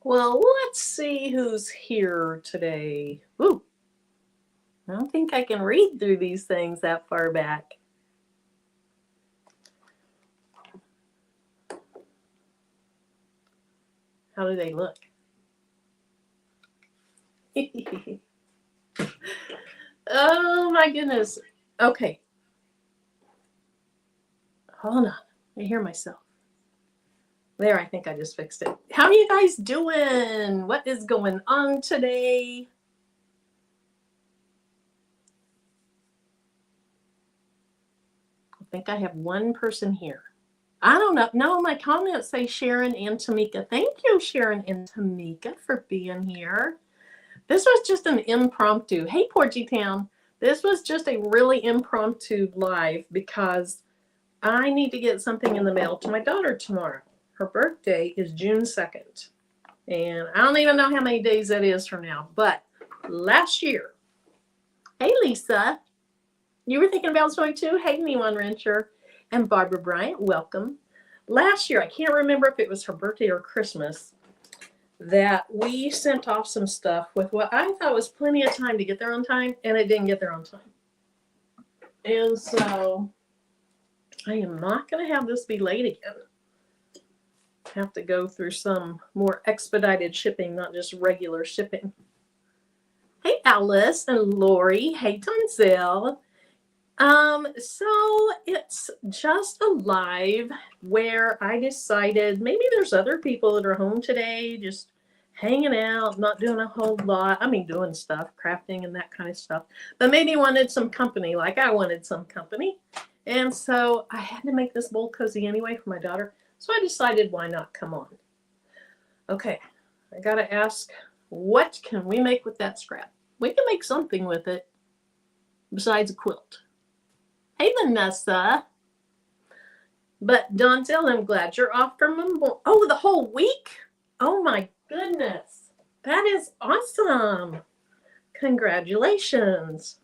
Well, let's see who's here today. Ooh, I don't think I can read through these things that far back. How do they look? Oh my goodness. Okay, hold on. I hear myself. There, I think I just fixed it. How are you guys doing? What is going on today? I think I have one person here. I don't know. No, my comments say Sharon and Tamika. Thank you, Sharon and Tamika, for being here. This was just an impromptu. Hey, Porgy Town. This was just a really impromptu live because I need to get something in the mail to my daughter tomorrow. Her birthday is June 2nd. And I don't even know how many days that is from now. But last year, hey, Lisa, you were thinking about something too? Hey, Neon Rancher and Barbara Bryant, welcome. Last year, I can't remember if it was her birthday or Christmas, that we sent off some stuff with what I thought was plenty of time to get there on time, and it didn't get there on time. And so I am not going to have this be late again. Have to go through some more expedited shipping, not just regular shipping. Hey, Alice and Lori. Hey, Tonzel. So it's just a live where I decided maybe there's other people that are home today, just hanging out, not doing a whole lot. I mean, doing stuff, crafting and that kind of stuff, but maybe wanted some company, like I wanted some company. And so I had to make this bowl cozy anyway for my daughter. So I decided, why not come on? Okay, I gotta ask, what can we make with that scrap? We can make something with it besides a quilt. Hey, Vanessa. But Donzel, I'm glad you're off from the whole week? Oh my goodness. That is awesome. Congratulations.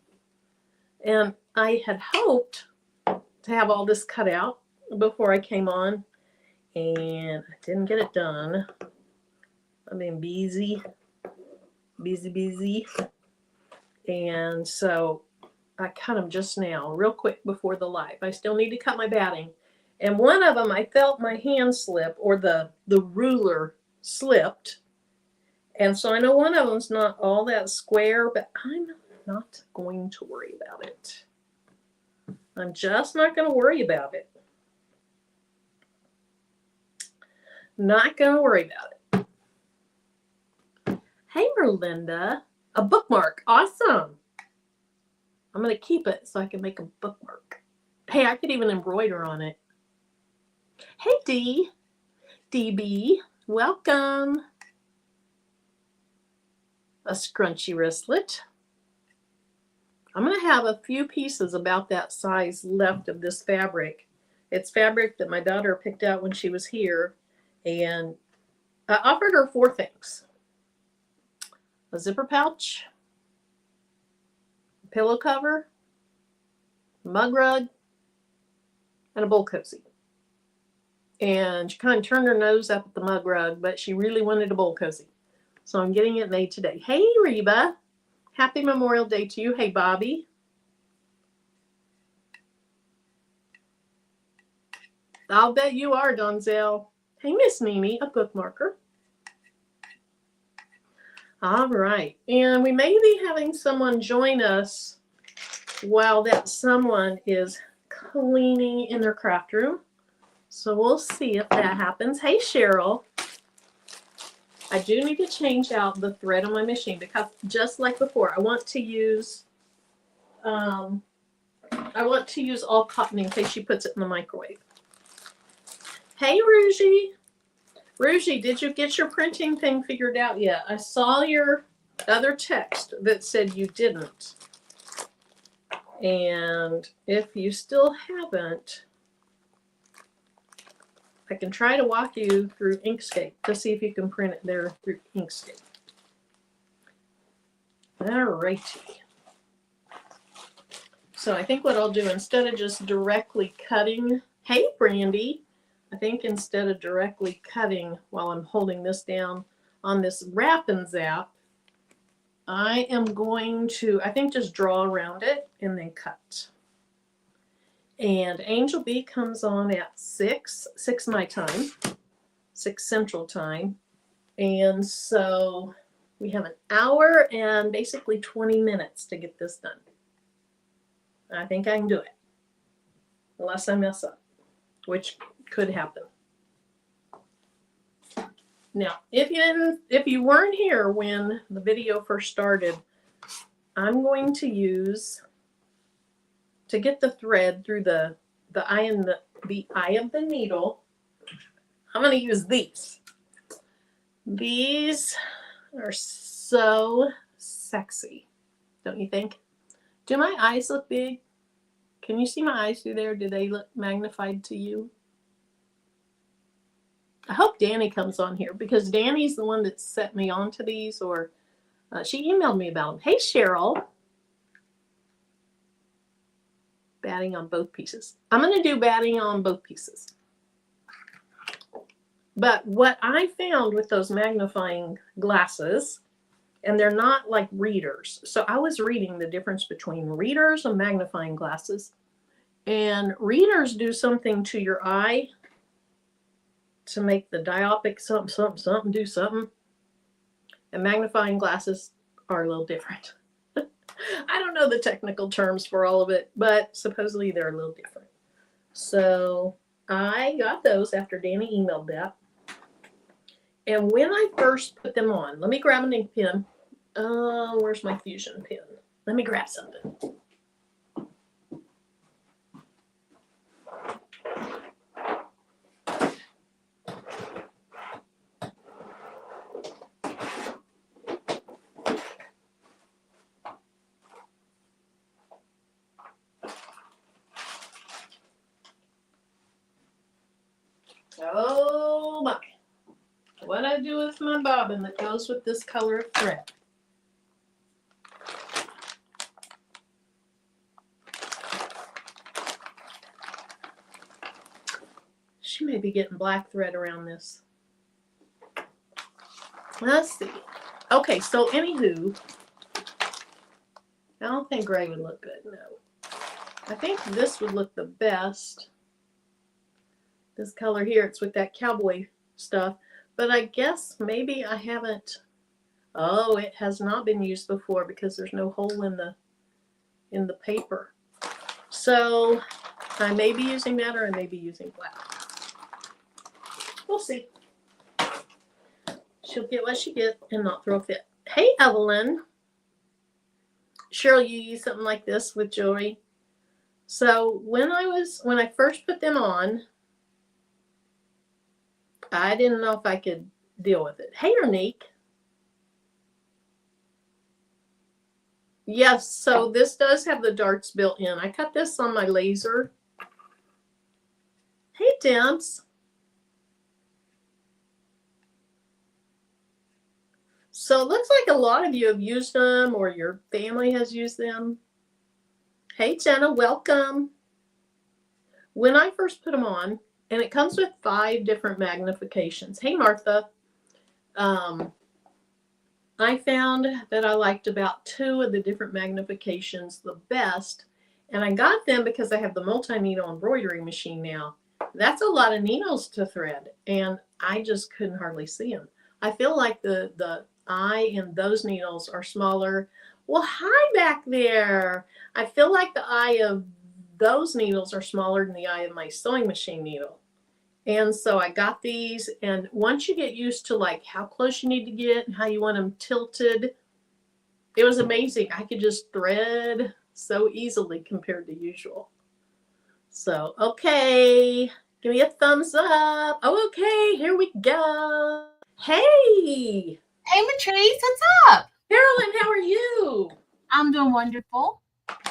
And I had hoped to have all this cut out before I came on, and I didn't get it done. I've been busy. And so I cut them just now, real quick before the live. I still need to cut my batting. And one of them, I felt my hand slip, or the ruler slipped. And so I know one of them's not all that square, but I'm not going to worry about it. I'm just not going to worry about it. Not going to worry about it. Hey, Merlinda. A bookmark. Awesome. I'm going to keep it so I can make a bookmark. Hey, I could even embroider on it. Hey, D. DB. Welcome. A scrunchy wristlet. I'm going to have a few pieces about that size left of this fabric. It's fabric that my daughter picked out when she was here. And I offered her 4 things. A zipper pouch, a pillow cover, a mug rug, and a bowl cozy. And she kind of turned her nose up at the mug rug, but she really wanted a bowl cozy. So I'm getting it made today. Hey, Reba. Happy Memorial Day to you. Hey, Bobby. I'll bet you are, Donzel. Hey, Miss Mimi, a bookmarker. All right. And we may be having someone join us while that someone is cleaning in their craft room. So we'll see if that happens. Hey, Cheryl. I do need to change out the thread on my machine because just like before, I want to use all cotton in case she puts it in the microwave. Hey, Rougie. Rougie, did you get your printing thing figured out yet? I saw your other text that said you didn't. And if you still haven't, I can try to walk you through Inkscape to see if you can print it there through Inkscape. Alrighty. So I think what I'll do, instead of just directly cutting, hey, Brandy, I think instead of directly cutting while I'm holding this down, on this Wrap and Zap, I am going to, I think, just draw around it and then cut. And Angel Bee comes on at 6 my time, 6 Central Time. And so we have an hour and basically 20 minutes to get this done. I think I can do it, unless I mess up, which could happen. Now, if you weren't here when the video first started, I'm going to use, to get the thread through the eye and the eye of the needle, I'm going to use these. These are so sexy, don't you think? Do my eyes look big? Can you see my eyes through there? Do they look magnified to you? I hope Danny comes on here, because Danny's the one that set me onto these, or she emailed me about them. Hey, Cheryl. Batting on both pieces. I'm going to do batting on both pieces. But what I found with those magnifying glasses, and they're not like readers. So I was reading the difference between readers and magnifying glasses. And readers do something to your eye to make the diopic something do something. And magnifying glasses are a little different. I don't know the technical terms for all of it, but supposedly they're a little different. So I got those after Danny emailed that. And when I first put them on, let me grab an ink pen. Where's my Fusion pen? Let me grab something. Oh my. What I do with my bobbin that goes with this color of thread. She may be getting black thread around this. Let's see. Okay, so anywho, I don't think gray would look good, no. I think this would look the best. This color here, it's with that cowboy stuff. But I guess maybe I haven't, oh, it has not been used before because there's no hole in the paper. So I may be using that, or I may be using black. We'll see. She'll get what she gets and not throw a fit. Hey, Evelyn. Cheryl, you use something like this with jewelry. So when I first put them on, I didn't know if I could deal with it. Hey, Unique. Yes, so this does have the darts built in. I cut this on my laser. Hey, Temps. So it looks like a lot of you have used them, or your family has used them. Hey, Jenna, welcome. When I first put them on, and it comes with 5 different magnifications. Hey, Martha. I found that I liked about 2 of the different magnifications the best. And I got them because I have the multi-needle embroidery machine now. That's a lot of needles to thread, and I just couldn't hardly see them. I feel like the eye in those needles are smaller. Well, hi back there. I feel like the eye of those needles are smaller than the eye of my sewing machine needle. And so I got these, and once you get used to like how close you need to get and how you want them tilted, it was amazing. I could just thread so easily compared to usual. So, okay, give me a thumbs up. Oh, okay, here we go. Hey. Hey, Matrice, what's up? Carolyn, how are you? I'm doing wonderful.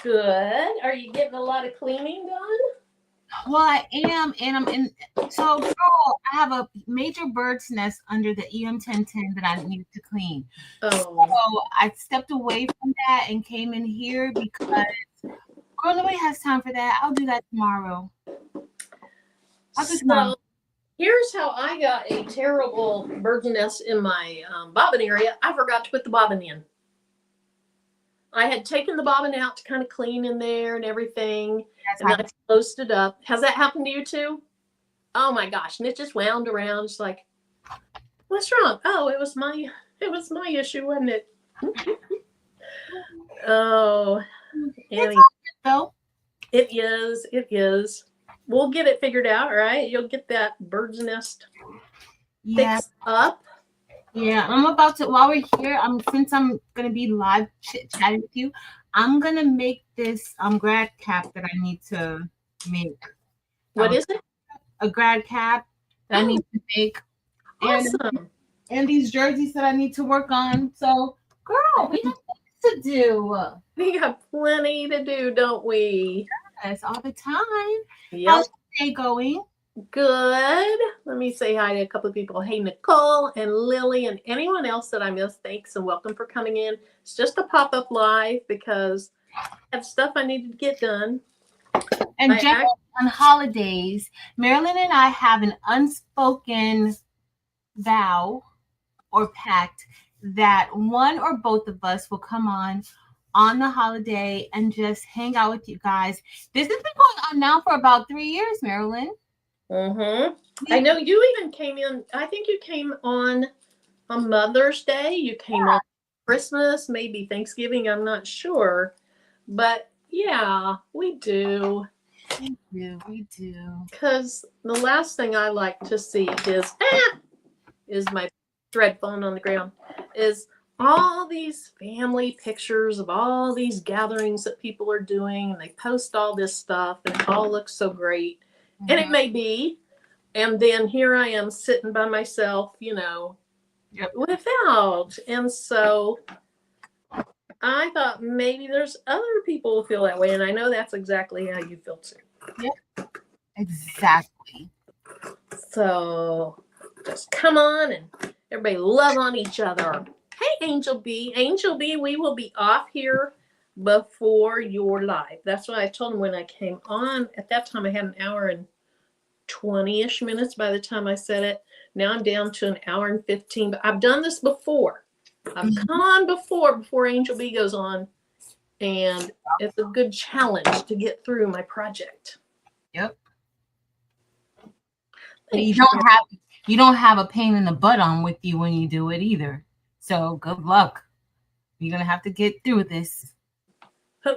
Good. Are you getting a lot of cleaning done? Well, I am, and I'm in. So, girl, I have a major bird's nest under the EM1010 that I need to clean. Oh. So I stepped away from that and came in here because, girl, nobody has time for that. I'll do that tomorrow. Here's how I got a terrible bird's nest in my bobbin area. I forgot to put the bobbin in. I had taken the bobbin out to kind of clean in there and everything, and then I closed it up. Has that happened to you too? Oh my gosh! And it just wound around. It's like, what's wrong? Oh, it was my issue, wasn't it? Oh, anyway. Though It is. We'll get it figured out, right? You'll get that bird's nest fixed up. Yeah, I'm about to, while we're here, since I'm gonna be live chatting with you, I'm gonna make this grad cap that I need to make. What is it? A grad cap that I need to make. Awesome. And these jerseys that I need to work on. So, girl, we have things to do. We got plenty to do, don't we? Yes, all the time. Yep. How's your day going? Good. Let me say hi to a couple of people. Hey, Nicole and Lily and anyone else that I missed. Thanks and welcome for coming in. It's just a pop-up live because I have stuff I needed to get done. And generally on holidays, Marilyn and I have an unspoken vow or pact that one or both of us will come on the holiday and just hang out with you guys. This has been going on now for about 3 years, Marilyn. Mm-hmm. I know you even came in. I think you came on Mother's Day. You came on Christmas, maybe Thanksgiving. I'm not sure, but yeah, we do. We do. Because the last thing I like to see is my thread phone on the ground. Is all these family pictures of all these gatherings that people are doing, and they post all this stuff, and it all looks so great. Mm-hmm. And it may be. And then here I am sitting by myself, without. And so I thought maybe there's other people who feel that way. And I know that's exactly how you feel too. Yep. Exactly. So just come on and everybody love on each other. Hey, Angel B. Angel B, we will be off here before your live. That's what I told him when I came on. At that time, I had an hour and 20-ish minutes by the time I said it. Now I'm down to an hour and 15. But I've done this before. I've come on before Angel B goes on. And it's a good challenge to get through my project. Yep. You don't have a pain in the butt on with you when you do it either. So good luck. You're gonna have to get through this.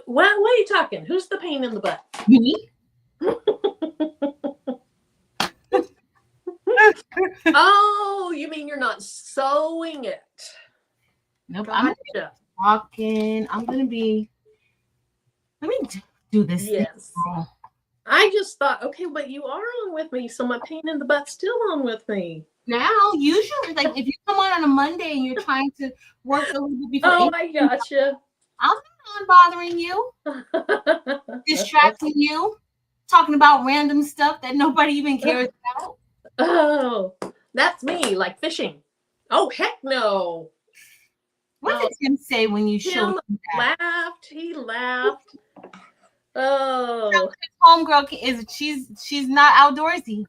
What are you talking? Who's the pain in the butt? Me? Oh, you mean you're not sewing it? Nope. Gotcha. I'm walking. I'm gonna be. Let me do this. Yes. I just thought, okay, but you are on with me, so my pain in the butt's still on with me. Now, usually, like if you come on a Monday and you're trying to work a little bit before. Oh, I gotcha. I'm not bothering you, distracting you, talking about random stuff that nobody even cares about. Oh, that's me, like fishing. Oh, heck no. What did Tim say when you showed him that? He laughed. Oh, homegirl she's not outdoorsy.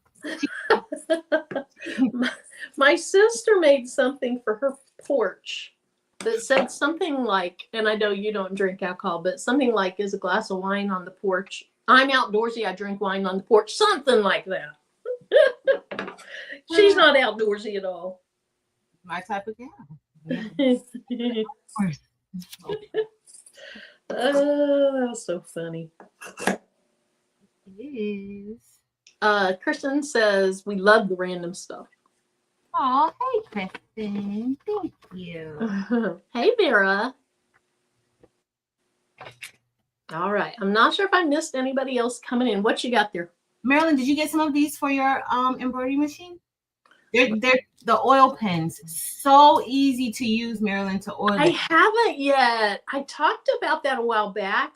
My sister made something for her porch that said something like, and I know you don't drink alcohol, but something like, is a glass of wine on the porch. I'm outdoorsy, I drink wine on the porch. Something like that. She's not outdoorsy at all. My type of gal. Oh, that's so funny. It is. Kristen says we love the random stuff. Oh, hey, Kristen. Thank you. Hey, Vera. All right. I'm not sure if I missed anybody else coming in. What you got there? Marilyn, did you get some of these for your embroidery machine? They're the oil pens. So easy to use, Marilyn, to oil. I haven't yet. I talked about that a while back.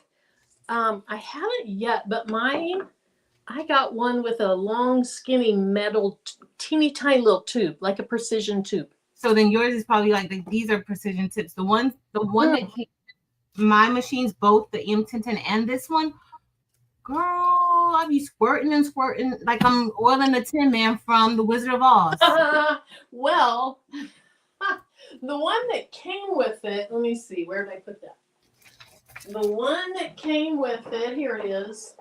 I haven't yet, but I got one with a long, skinny metal, teeny tiny little tube, like a precision tube. So then yours is probably like these are precision tips. The one that came, my machines, both the EM1010 and this one, girl, I be squirting and squirting like I'm oiling the Tin Man from The Wizard of Oz. Well, the one that came with it, let me see, where did I put that? The one that came with it, here it is.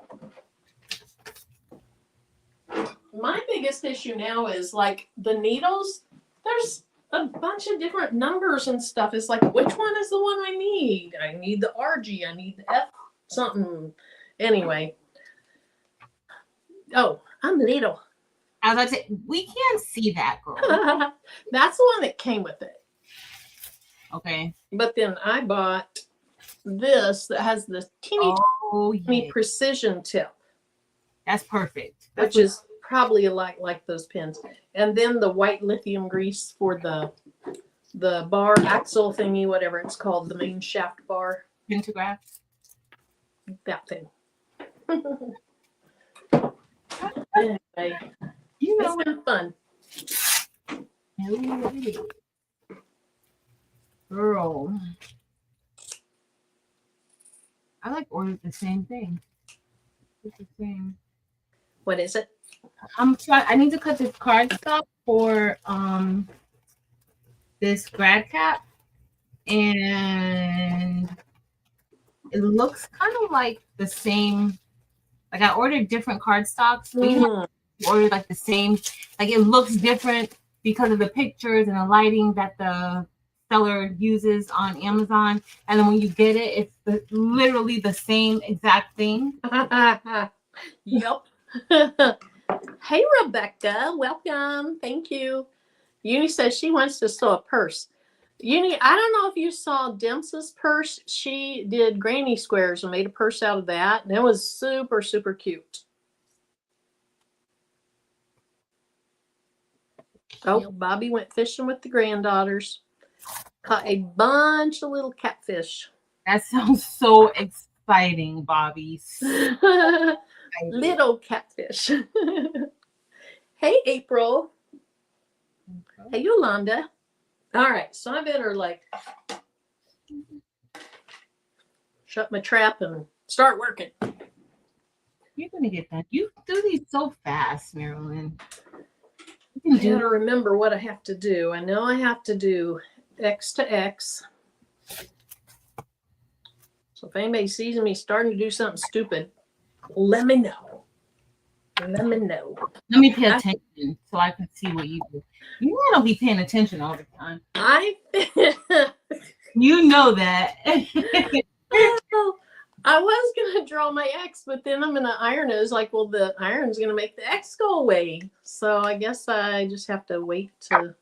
My biggest issue now is like the needles, there's a bunch of different numbers and stuff. It's like, which one is the one I need? I need the RG, I need the F something. Anyway. Oh, I'm little. I was about to say, we can't see that, girl. That's the one that came with it. Okay. But then I bought this that has the teeny precision tip. That's perfect. Which is probably like those pins. And then the white lithium grease for the bar axle thingy, whatever it's called, the main shaft bar. Pantograph. That thing. Anyway, You know, it's been fun. Girl, I like ordered the same thing. It's the same. What is it? I'm trying. I need to cut this cardstock for this grad cap, and it looks kind of like the same. Like I ordered different cardstocks. Mm-hmm. Ordered like the same. Like it looks different because of the pictures and the lighting that the seller uses on Amazon. And then when you get it, it's literally the same exact thing. Yep. Hey, Rebecca. Welcome. Thank you. Uni says she wants to sew a purse. Uni, I don't know if you saw Dempsey's purse. She did granny squares and made a purse out of that. And it was super, super cute. Oh, Bobby went fishing with the granddaughters. Caught a bunch of little catfish. That sounds so exciting, Bobby. Little catfish. Hey, April. Hey, Yolanda. All right, so I better like shut my trap and start working. You're gonna get that. You do these so fast, Marilyn. I gotta remember what I have to do. I know I have to do X to X. So if anybody sees me starting to do something stupid, let me know. Let me know. Let me pay attention so I can see what you do. You don't be paying attention all the time. You know that. I was gonna draw my X, but then I'm gonna iron it. It's like, well, the iron's gonna make the X go away. So I guess I just have to wait to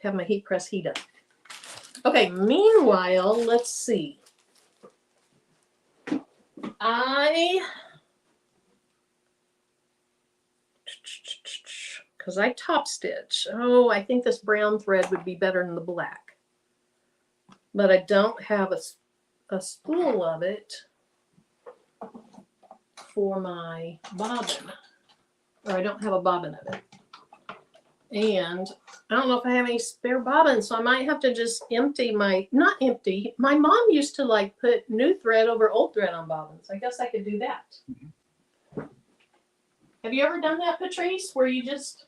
have my heat press heat up. Okay, meanwhile, let's see. Because I top stitch. Oh, I think this brown thread would be better than the black. But I don't have a spool of it for my bobbin. Or I don't have a bobbin of it. And I don't know if I have any spare bobbins, so I might have to just empty my, not empty, my mom used to like put new thread over old thread on bobbins. I guess I could do that. Have you ever done that, Patrice, where you just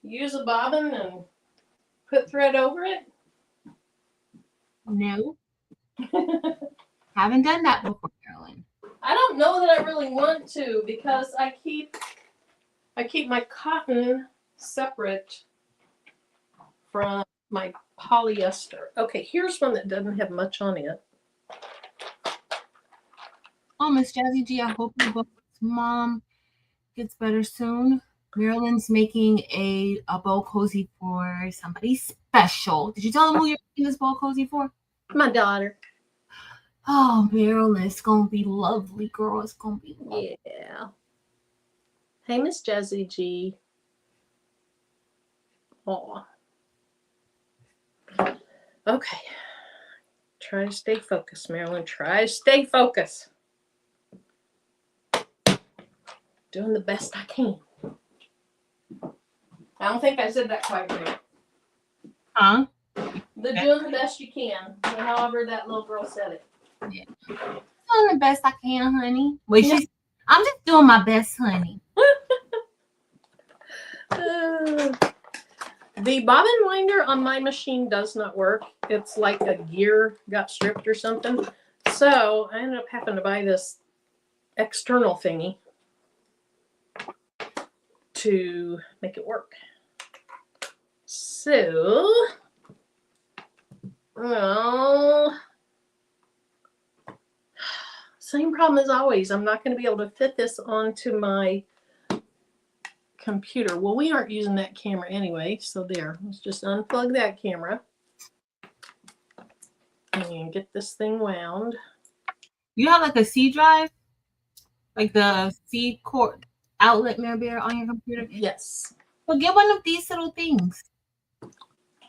use a bobbin and put thread over it? No. Haven't done that before, Carolyn. I don't know that I really want to because I keep my cotton separate from my polyester. Okay, here's one that doesn't have much on it. Oh, Miss Jazzy G, I hope your book's mom gets better soon. Marilyn's making a bowl cozy for somebody special. Did you tell them who you're making this bowl cozy for? My daughter. Oh, Marilyn, it's going to be lovely, girl. It's going to be lovely. Yeah. Hey, Miss Jazzy G. Aw. Okay. Try to stay focused, Marilyn. Try to stay focused. Doing the best I can. I don't think I said that quite right. Huh? The doing the best you can. However that little girl said it. Yeah. doing the best I can, honey. Wait, I'm just doing my best, honey. The bobbin winder on my machine does not work. It's like a gear got stripped or something. So I ended up having to buy this external thingy to make it work. So, well, same problem as always. I'm not going to be able to fit this onto my computer. Well, we aren't using that camera anyway, so there. Let's just unplug that camera and get this thing wound. You have like a C drive, like the C cord outlet, Mary on your computer. Yes. Well, get one of these little things,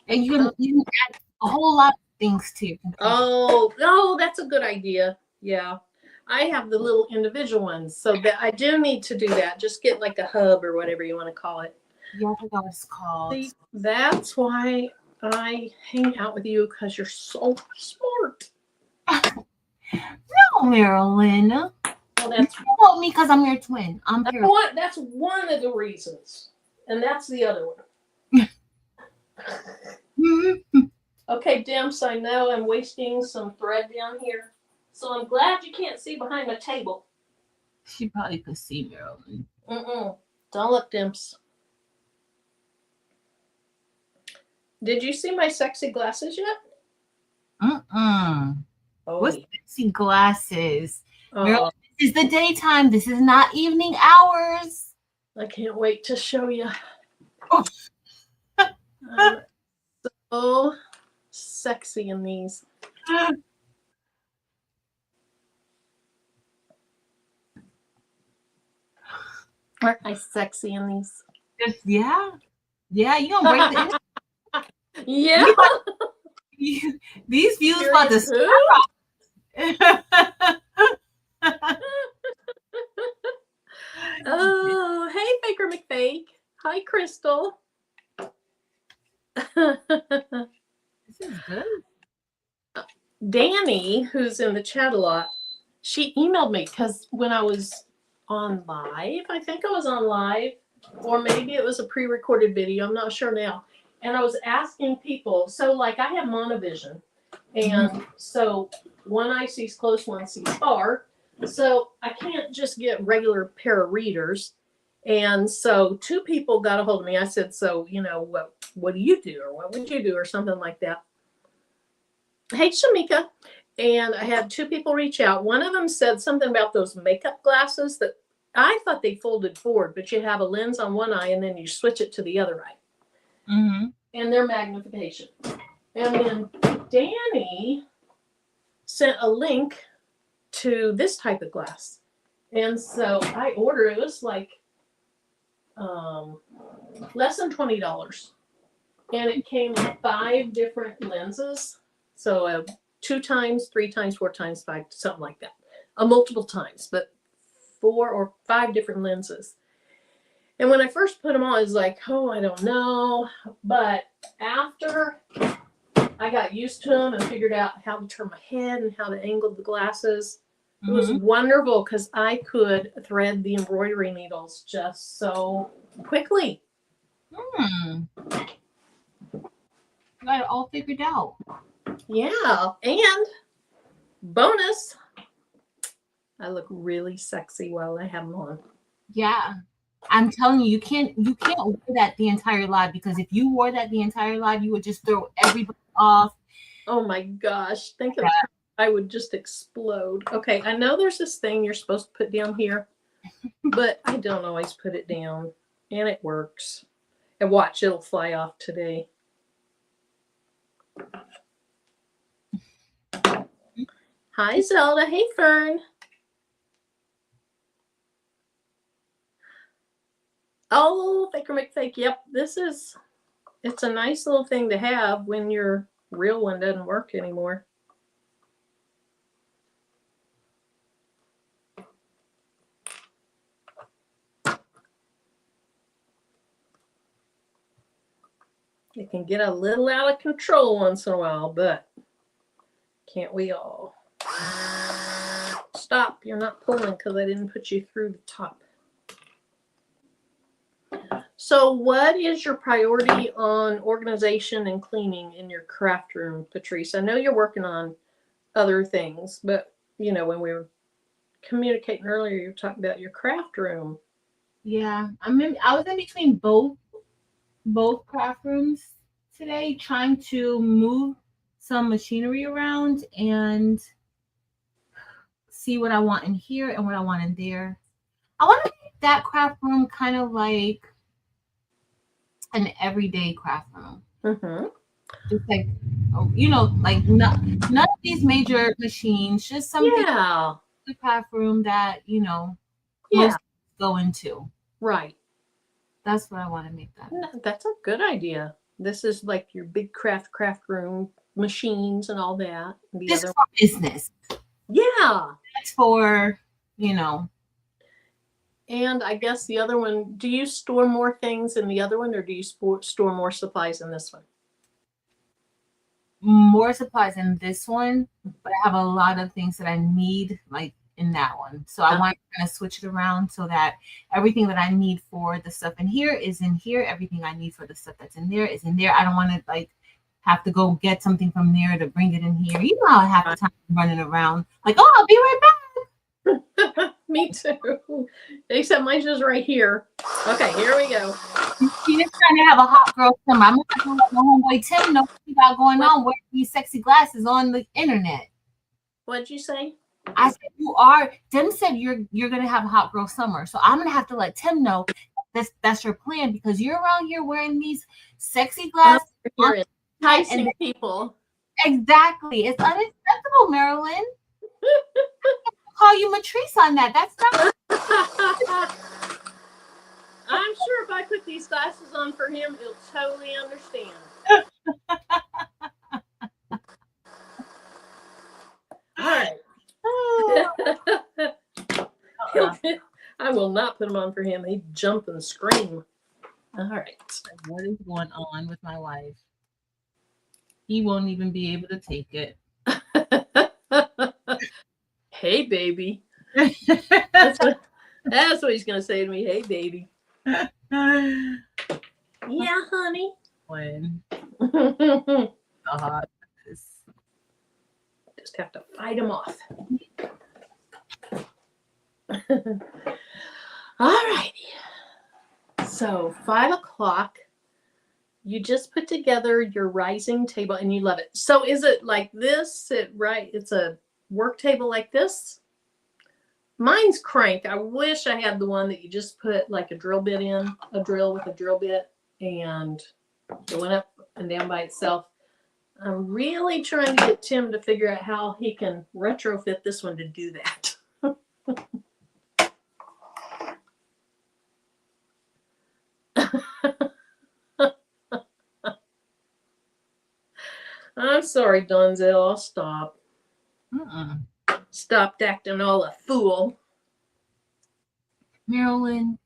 and you can add a whole lot of things to your computer. Oh, that's a good idea. Yeah. I have the little individual ones, so that I do need to do that. Just get like a hub or whatever you want to call it. Yeah, I forgot what it's called. See, that's why I hang out with you, because you're so smart. No, Marilyn. Well, that's you help me because I'm your twin. That's one of the reasons, and that's the other one. Okay, Dimps, I know I'm wasting some thread down here. So I'm glad you can't see behind my table. She probably could see Marilyn. Don't look, Dimps. Did you see my sexy glasses yet? Oh, what's sexy glasses? Marilyn, this is the daytime. This is not evening hours. I can't wait to show you. Oh. So sexy in these. Aren't I sexy in these? Yeah. Yeah, you gonna break the Yeah. These views about to start. Oh, hey, Baker McFake. Hi, Crystal. This is good. Danny, who's in the chat a lot, she emailed me because when I was on live, I think I was on live, or maybe it was a pre-recorded video, I'm not sure now, and I was asking people, so like I have monovision, and so one eye sees close, one sees far, so I can't just get regular pair of readers. And so two people got a hold of me. I said, so, what do you do, or what would you do, or something like that. Hey, Shamika. And I had two people reach out. One of them said something about those makeup glasses that I thought they folded forward, but you have a lens on one eye and then you switch it to the other eye. And their magnification. And then Danny sent a link to this type of glass. And so I ordered, it was like less than $20. And it came with 5 different lenses. So 2 times, 3 times, 4 times, 5, something like that. Multiple times, but 4 or 5 different lenses. And when I first put them on, I was like, oh, I don't know. But after I got used to them and figured out how to turn my head and how to angle the glasses, it was wonderful because I could thread the embroidery needles just so quickly. Got it all figured out. Yeah, and bonus, I look really sexy while I have them on. Yeah, I'm telling you, you can't wear that the entire live, because if you wore that the entire live, you would just throw everybody off. Oh my gosh, think of how I would just explode. Okay, I know there's this thing you're supposed to put down here, but I don't always put it down, and it works. And watch, it'll fly off today. Hi, Zelda. Hey, Fern. Oh, Baker McFake. Yep, it's a nice little thing to have when your real one doesn't work anymore. It can get a little out of control once in a while, but can't we all? Stop. You're not pulling because I didn't put you through the top. So what is your priority on organization and cleaning in your craft room, Patrice? I know you're working on other things, but you know, when we were communicating earlier, you were talking about your craft room. Yeah, I was in between both craft rooms today, trying to move some machinery around and see what I want in here and what I want in there. I want to make that craft room kind of like an everyday craft room. Mm-hmm. Just like, you know, like none of these major machines, just something Yeah. the craft room that, you know, Yeah. most go into. Right. That's what I want to make that. That's a good idea. This is like your big craft room, machines and all that. This is for business. Yeah. That's for, you know. And I guess the other one, do you store more things in the other one, or do you store more supplies in this one? More supplies in this one, but I have a lot of things that I need like in that one. So I want to kind of switch it around so that everything that I need for the stuff in here is in here. Everything I need for the stuff that's in there is in there. I don't want to like have to go get something from there to bring it in here. You know how I have the time running around like, oh, I'll be right back. Me too. Except mine's just right here. Okay, here we go. She's trying to have a hot girl summer. I'm not gonna let my homeboy Tim know what you got going on wearing these sexy glasses on the internet. What'd you say? I said you are. Tim said you're gonna have a hot girl summer, so I'm gonna have to let Tim know that's your plan because you're around here wearing these sexy glasses. You're enticing people. Exactly. It's unacceptable, Marilyn. Call you Matrice on that. That's not. I'm sure if I put these glasses on for him, he'll totally understand. All right. I will not put them on for him. He'd jump and scream. All right. What is going on with my wife? He won't even be able to take it. Hey, baby. That's what he's going to say to me. Hey, baby. Yeah, honey. When just have to fight him off. All righty. So 5 o'clock. You just put together your rising table and you love it. So is it like this? It's a work table like this? Mine's crank. I wish I had the one that you just put like a drill bit in, a drill with a drill bit, and it went up and down by itself. I'm really trying to get Tim to figure out how he can retrofit this one to do that. I'm sorry, Donzel. I'll stop. Stopped acting all a fool. Marilyn,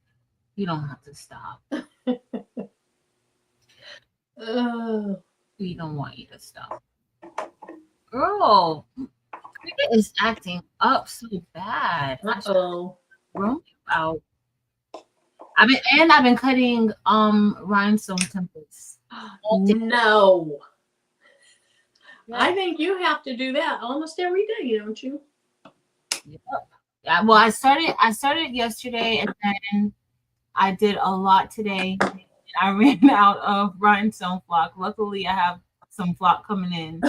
you don't have to stop. We don't want you to stop. Girl, Cricket is acting up so bad. Uh-oh. Romeo out. I've been cutting rhinestone templates. No. I think you have to do that almost every day, don't you? Yep. Yeah, well, I started yesterday and then I did a lot today. And I ran out of rhinestone flock. Luckily, I have some flock coming in.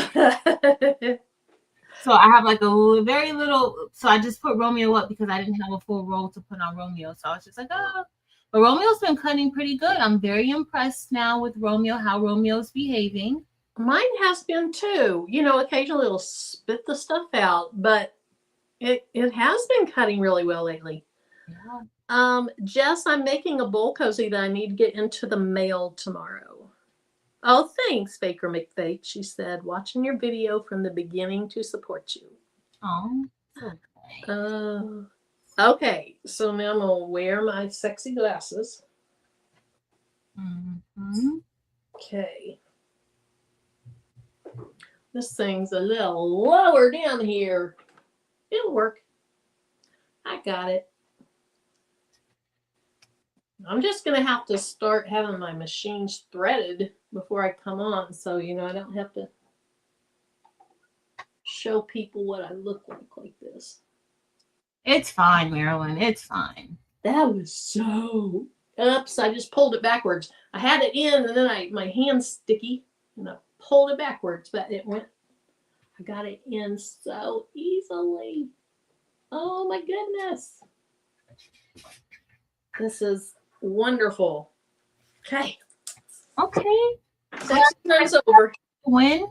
So I have like a very little. So I just put Romeo up because I didn't have a full roll to put on Romeo. So I was just like, oh. But Romeo's been cutting pretty good. I'm very impressed now with Romeo, how Romeo's behaving. Mine has been too. You know, occasionally it'll spit the stuff out, but it has been cutting really well lately. Yeah. Jess, I'm making a bowl cozy that I need to get into the mail tomorrow. Oh, thanks, Baker McFate. She said, watching your video from the beginning to support you. Oh, okay. Okay, so now I'm gonna wear my sexy glasses. Mm-hmm. Okay. This thing's a little lower down here. It'll work. I got it. I'm just going to have to start having my machines threaded before I come on. So, I don't have to show people what I look like this. It's fine, Marilyn. It's fine. That was so... Oops, I just pulled it backwards. I had it in and then my hand's sticky and I pulled it backwards, but I got it in so easily. Oh my goodness. This is wonderful. Okay. Okay. Sexy time's over. Win?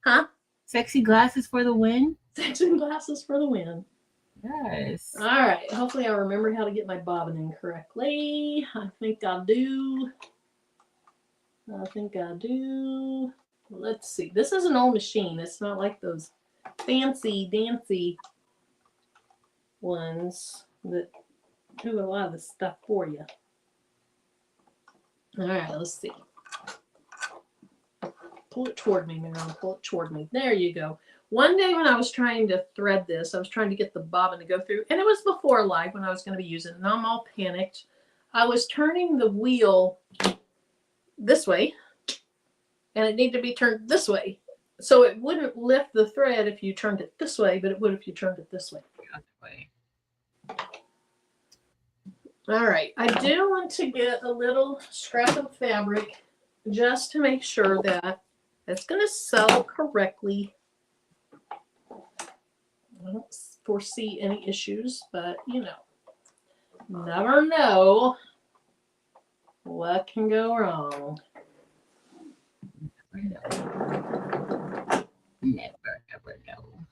Huh? Sexy glasses for the win? Sexy glasses for the win. Yes. All right. Hopefully I remember how to get my bobbin in correctly. I think I do. Let's see. This is an old machine. It's not like those fancy dancy ones that do a lot of the stuff for you. All right, let's see. Pull it toward me, Marilyn. Pull it toward me. There you go. One day when I was trying to thread this, I was trying to get the bobbin to go through, and it was before live when I was going to be using it, and I'm all panicked. I was turning the wheel this way, and it needed to be turned this way. So it wouldn't lift the thread if you turned it this way, but it would if you turned it this way. All right, I do want to get a little scrap of fabric just to make sure that it's going to sew correctly. I don't foresee any issues, but never know what can go wrong. Never, ever know.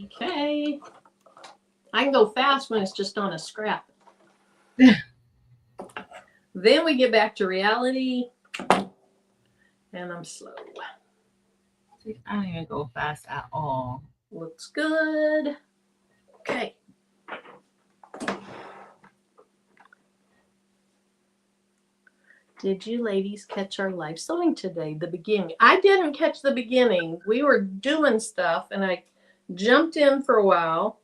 Okay. I can go fast when it's just on a scrap. Then we get back to reality, and I'm slow. I don't even go fast at all. Looks good. Okay. Did you ladies catch our live sewing today? The beginning. I didn't catch the beginning. We were doing stuff, and I jumped in for a while.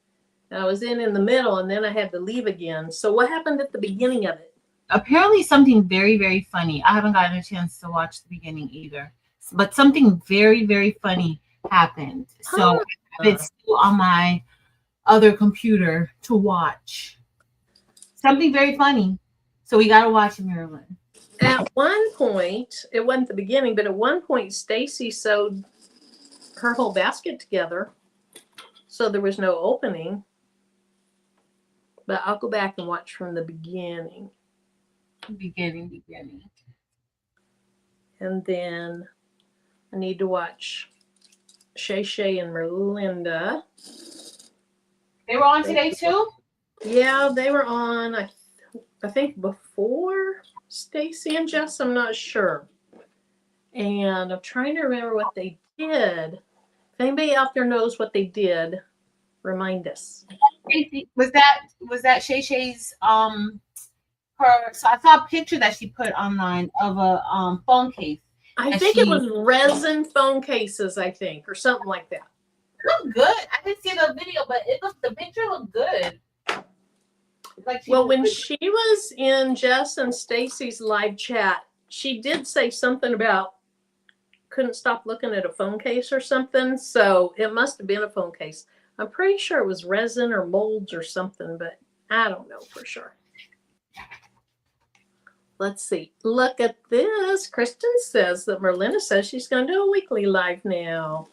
I was in the middle, and then I had to leave again. So what happened at the beginning of it? Apparently something very, very funny. I haven't gotten a chance to watch the beginning either. But something very, very funny happened. So it's still on my other computer to watch. Something very funny. So we got to watch it, Marilyn. At one point, it wasn't the beginning, but at one point, Stacy sewed her whole basket together. So there was no opening. But I'll go back and watch from the beginning. Beginning. And then I need to watch Shay and Merlinda. They were on today too? Yeah, they were on, I think, before Stacy and Jess. I'm not sure. And I'm trying to remember what they did. If anybody out there knows what they did, remind us. Was that Shay Shay's her? So I saw a picture that she put online of a phone case. I think it was resin phone cases, I think, or something like that. It looked good. I didn't see the video, but the picture looked good. Like when she was in Jess and Stacy's live chat, she did say something about couldn't stop looking at a phone case or something. So it must have been a phone case. I'm pretty sure it was resin or molds or something, but I don't know for sure. Let's see. Look at this. Kristen says that Merlinda says she's going to do a weekly live now.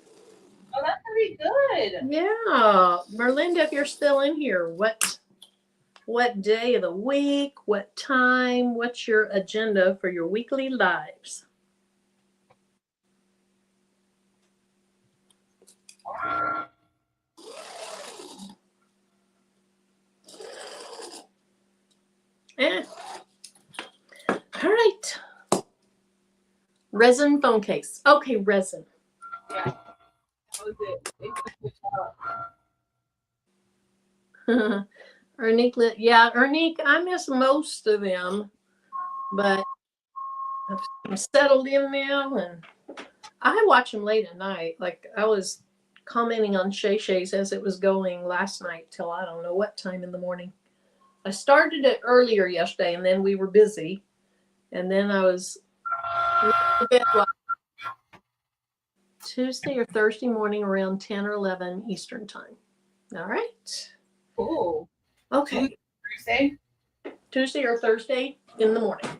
Oh, that's pretty good. Yeah. Merlinda, if you're still in here, what day of the week, what time, what's your agenda for your weekly lives? All right. Resin phone case. Okay, resin. Yeah. That was it. Ernique, yeah, Ernique, I miss most of them, but I'm settled in now, and I watch them late at night. Like I was commenting on Shay Shay's as it was going last night till I don't know what time in the morning. I started it earlier yesterday, and then we were busy, and then I was in bed Tuesday or Thursday morning around 10 or 11 Eastern time. All right. Cool. Okay. Tuesday or Thursday in the morning.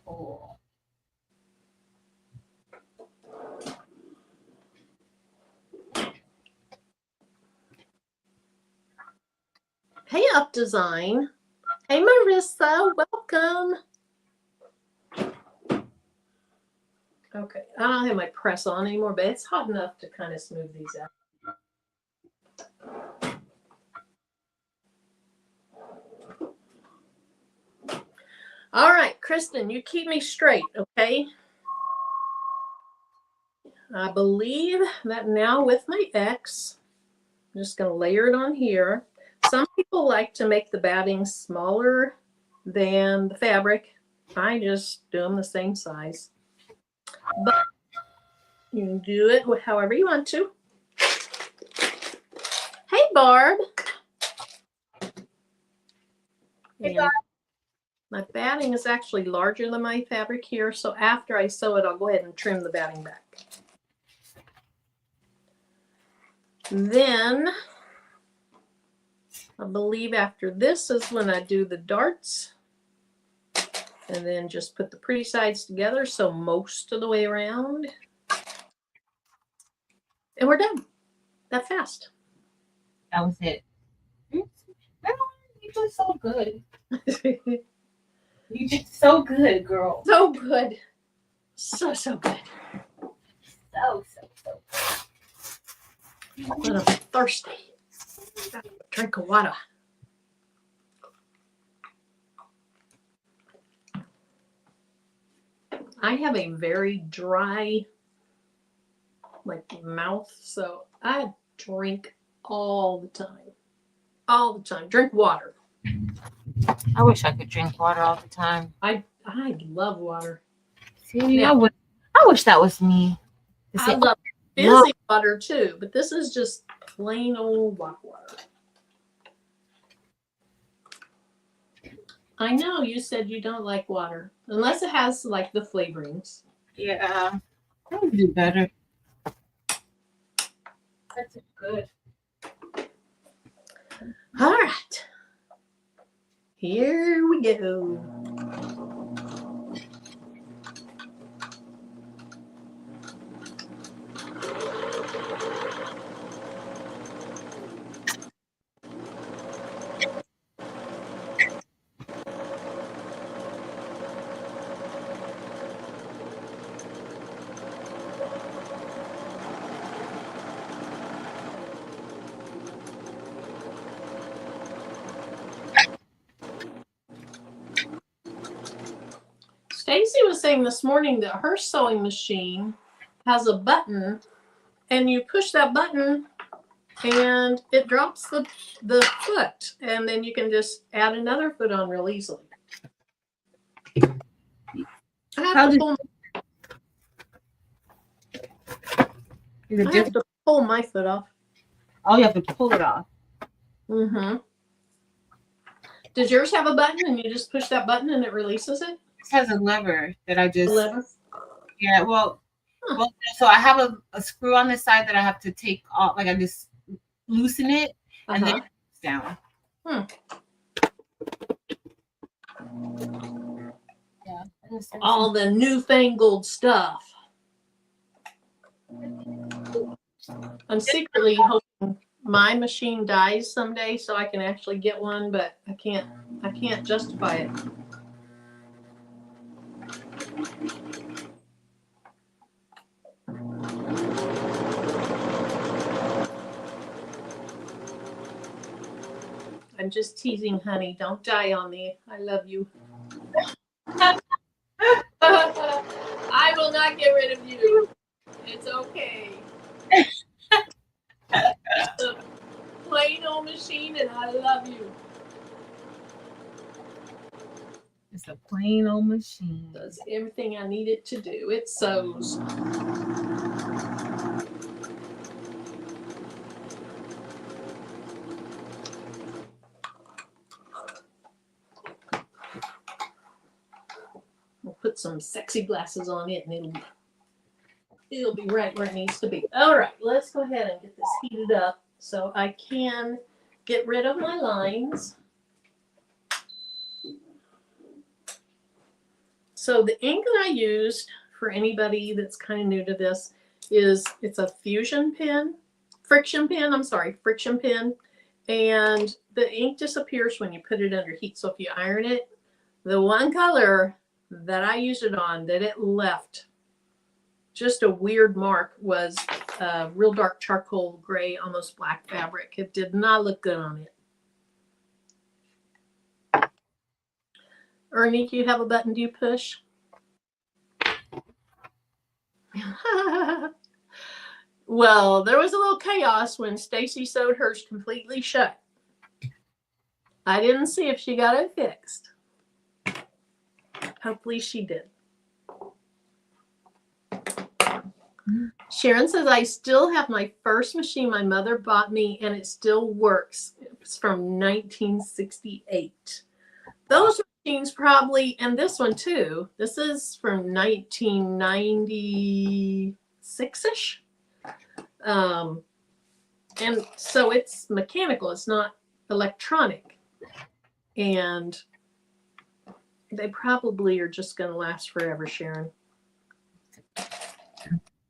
Cool. Hey, Up Design. Hey, Marissa. Welcome. Okay. I don't have my press on anymore, but it's hot enough to kind of smooth these out. All right, Kristen, you keep me straight, okay? I believe that now with my X, I'm just going to layer it on here. Some people like to make the batting smaller than the fabric. I just do them the same size. But you can do it however you want to. Hey, Barb. Hey, Barb. My batting is actually larger than my fabric here, so after I sew it, I'll go ahead and trim the batting back. Then, I believe after this is when I do the darts. And then just put the pretty sides together, so most of the way around. And we're done. That fast. That was it. You did so good. You did so good, girl. So good. So good. So good. But I'm thirsty. Drink of water. I have a very dry, mouth, so I drink all the time. All the time. Drink water. I wish I could drink water all the time. I love water. See, I wish that was me. I love fizzy water too, but this is just plain old rock water. I know you said you don't like water unless it has the flavorings. Yeah, that would do better. That's good. All right, here we go. Stacy was saying this morning that her sewing machine has a button, and you push that button and it drops the foot, and then you can just add another foot on real easily. I have to pull my foot off. Oh, you have to pull it off. Mm-hmm. Does yours have a button and you just push that button and it releases it? This has a lever that I just... Lever? Yeah, well, so I have a screw on the side that I have to take off. I just loosen it and then it's down. Yeah. All the newfangled stuff. I'm secretly hoping my machine dies someday so I can actually get one, but I can't justify it. I'm just teasing, honey. Don't die on me. I love you. I will not get rid of you. It's okay. machine, and I love you. It's a plain old machine. Does everything I need it to do. It sews. We'll put some sexy glasses on it, and it'll be right where it needs to be. All right, let's go ahead and get this heated up so I can get rid of my lines. So the ink that I used, for anybody that's kind of new to this, it's a friction pen, and the ink disappears when you put it under heat. So if you iron it, the one color that I used it on that it left just a weird mark was real dark charcoal gray, almost black fabric. It did not look good on it. Ernie, do you have a button? Do you push? Well, there was a little chaos when Stacy sewed hers completely shut. I didn't see if she got it fixed. Hopefully she did. Sharon says, I still have my first machine my mother bought me, and it still works. It's from 1968. Those machines probably, and this one too, this is from 1996-ish. And so it's mechanical, it's not electronic. And they probably are just going to last forever, Sharon.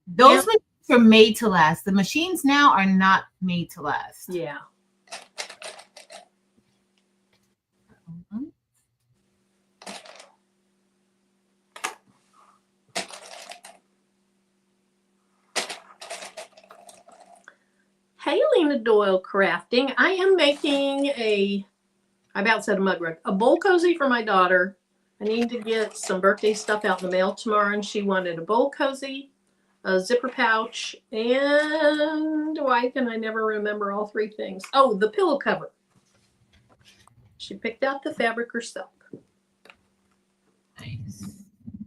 Those machines were made to last. The machines now are not made to last. Yeah. Hey, Lena Doyle Crafting. I am making I about said a mug rug, a bowl cozy for my daughter. I need to get some birthday stuff out in the mail tomorrow, and she wanted a bowl cozy, a zipper pouch, and why can I never remember all three things? Oh, the pillow cover. She picked out the fabric herself. Nice.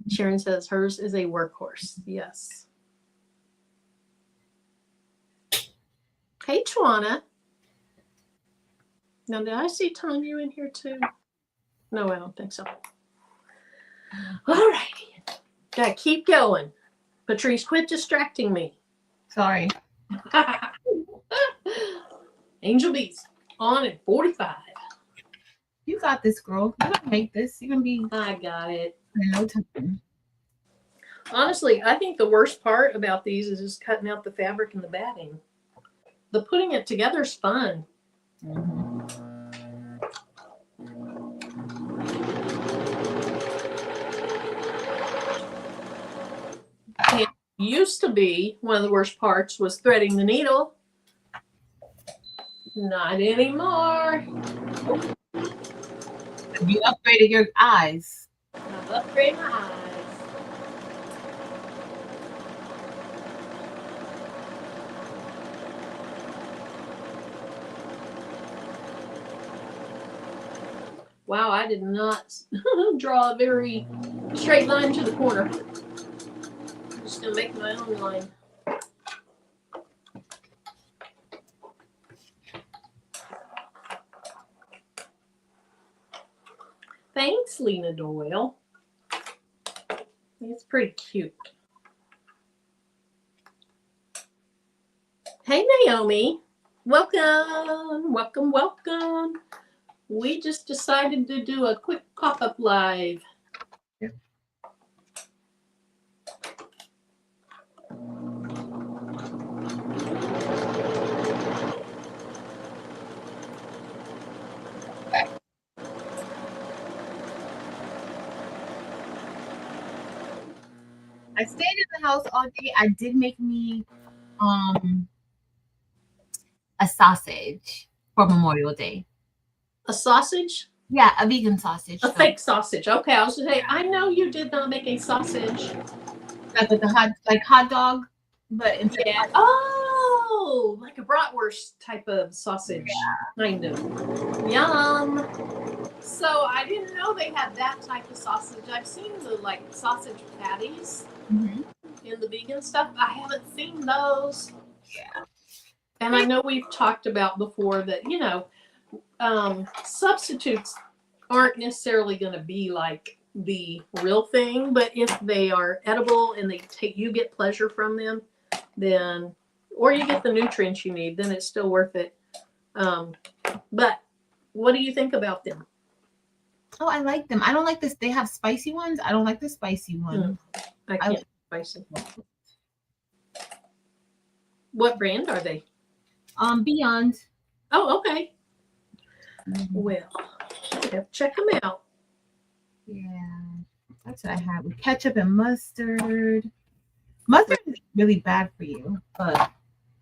Sharon says hers is a workhorse. Yes. Hey, Tawana. Now, did I see Tanya in here too? No, I don't think so. All righty. Gotta keep going. Patrice, quit distracting me. Sorry. Angel Bees on at 45. You got this, girl. You can make this. You can be. I got it. In no time. Honestly, I think the worst part about these is just cutting out the fabric and the batting. The putting it together is fun. Mm-hmm. It used to be one of the worst parts was threading the needle. Not anymore. You upgraded your eyes. I've upgraded my eyes. Wow, I did not draw a very straight line to the corner. I'm just going to make my own line. Thanks, Lena Doyle. It's pretty cute. Hey, Naomi. Welcome, welcome, welcome. We just decided to do a quick pop-up live. Yep. I stayed in the house all day. I did make me a sausage for Memorial Day. A sausage? Yeah, a vegan sausage. A fake sausage. Okay, I was going to say, I know you did not make a sausage. Like with the hot dog, but instead of Oh, like a bratwurst type of sausage. Kind of. Yum. So I didn't know they had that type of sausage. I've seen the like sausage patties Mhm. in the vegan stuff. I haven't seen those. Yeah. And I know we've talked about before that, substitutes aren't necessarily going to be like the real thing, but if they are edible and you get pleasure from them, then, or you get the nutrients you need, then it's still worth it. But what do you think about them? Oh, I like them. I don't like this. They have spicy ones. I don't like the spicy ones. I can't spicy. What brand are they? Beyond. Oh, okay. Mhm. Well, check them out. Yeah, that's what I had with ketchup and mustard. Mustard is really bad for you, but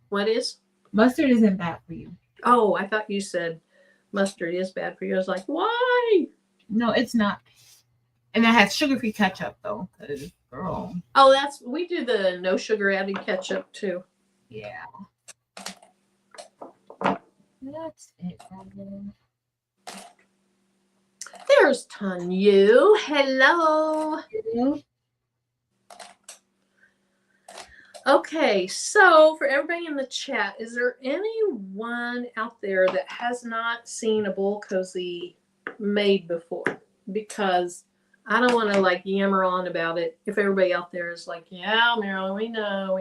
What is? mustard isn't bad for you. Oh, I thought you said mustard is bad for you. I was like, why? No, it's not. And I had sugar-free ketchup though, because girl. Oh, we do the no sugar added ketchup too. Yeah. That's it. There's Tanya. Hello. Okay, so for everybody in the chat, is there anyone out there that has not seen a bowl cozy made before? Because I don't want to like yammer on about it if everybody out there is like, yeah, Marilyn, we know.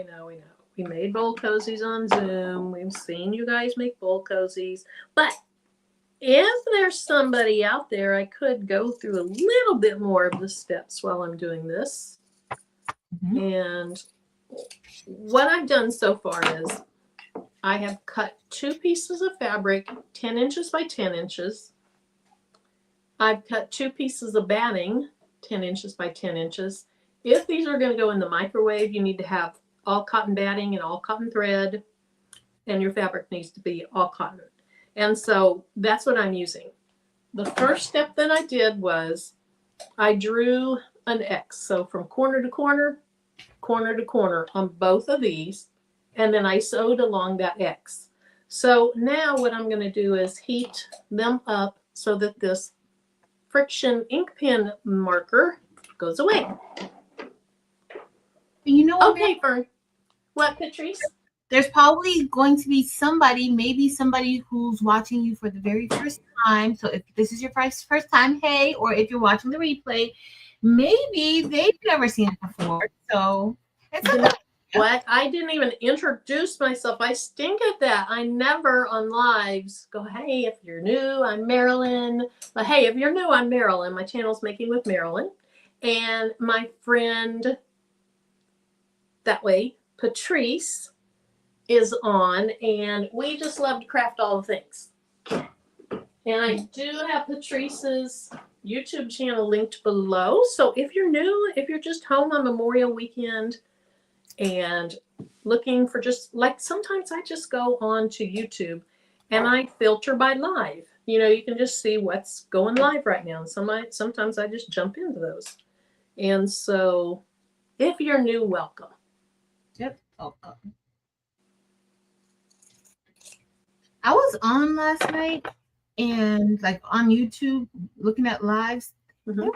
We made bowl cozies on Zoom. We've seen you guys make bowl cozies. But if there's somebody out there, I could go through a little bit more of the steps while I'm doing this. Mhm. And what I've done so far is I have cut 2 pieces of fabric 10 inches by 10 inches. I've cut 2 pieces of batting 10 inches by 10 inches. If these are going to go in the microwave, you need to have all cotton batting and all cotton thread, and your fabric needs to be all cotton. And so that's what I'm using. The first step that I did was I drew an X. So from corner to corner on both of these, and then I sewed along that X. So now what I'm going to do is heat them up so that this friction ink pen marker goes away. You know what? Okay, Fern. What, Patrice? There's probably going to be somebody, maybe somebody who's watching you for the very first time. So if this is your first time, hey, or if you're watching the replay, maybe they've never seen it before. So it's okay. What? I didn't even introduce myself. I stink at that. I never on lives go, hey, if you're new, I'm Marilyn. But hey, if you're new, I'm Marilyn. My channel's Making with Marilyn. And my friend, that way, Patrice, is on. And we just love to craft all the things. And I do have Patrice's YouTube channel linked below. So if you're new, if you're just home on Memorial Weekend, and looking for just like sometimes I just go on to YouTube and I filter by live. You can just see what's going live right now. And sometimes I just jump into those. And so if you're new, welcome. Yep. Welcome. I was on last night and like on YouTube looking at lives. Mm-hmm.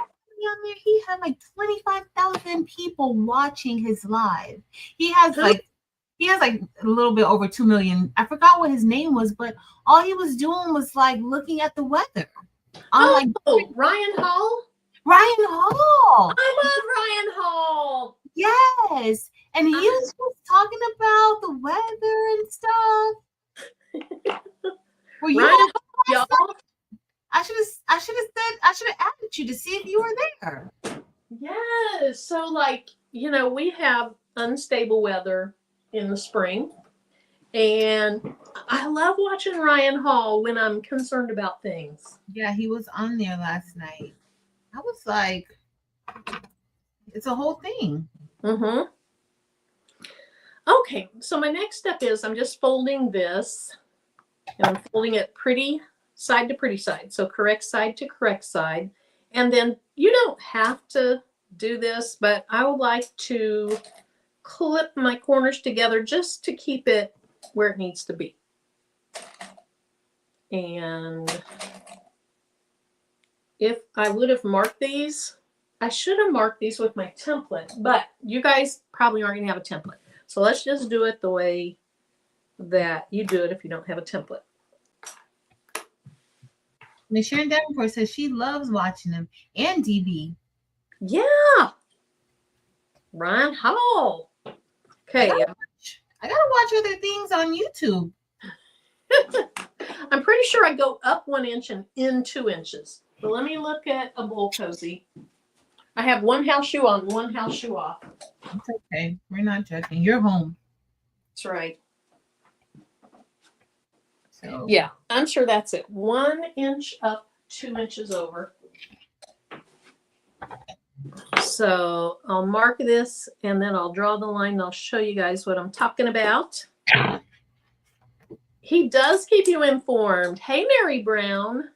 On there, he had like 25,000 people watching his live. He has like a little bit over 2 million. I forgot what his name was, but all he was doing was like looking at the weather. Ryan Hall. Ryan Hall. I love Ryan Hall. Yes, and he was just talking about the weather and stuff. Were you Ryan Hall, y'all? I should have added you to see if you were there. Yes. So we have unstable weather in the spring. And I love watching Ryan Hall when I'm concerned about things. Yeah, he was on there last night. I was like, it's a whole thing. Mm-hmm. Okay, so my next step is I'm just folding this. And I'm folding it pretty side to pretty side. So correct side to correct side. And then you don't have to do this, but I would like to clip my corners together just to keep it where it needs to be. And if I would have marked these, I should have marked these with my template, but you guys probably aren't going to have a template. So let's just do it the way that you do it if you don't have a template. Miss Sharon Davenport says she loves watching them, and DB. Yeah. Ryan Hall. Okay. I gotta watch other things on YouTube. I'm pretty sure I go up 1 inch and in 2 inches. But let me look at a bowl cozy. I have one house shoe on, one house shoe off. It's okay. We're not judging. You're home. That's right. So yeah, I'm sure that's it. 1 inch up, 2 inches over. So I'll mark this and then I'll draw the line and I'll show you guys what I'm talking about. He does keep you informed. Hey, Mary Brown.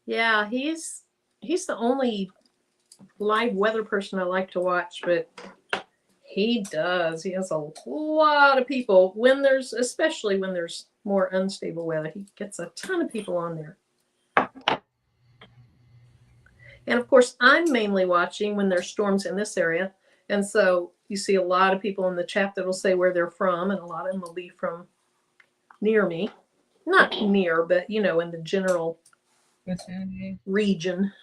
Yeah, he's the only live weather person I like to watch, but he does. He has a lot of people especially when there's more unstable weather. He gets a ton of people on there. And of course, I'm mainly watching when there's storms in this area. And so you see a lot of people in the chat that will say where they're from, and a lot of them will be from near me. Not near, but in the general region.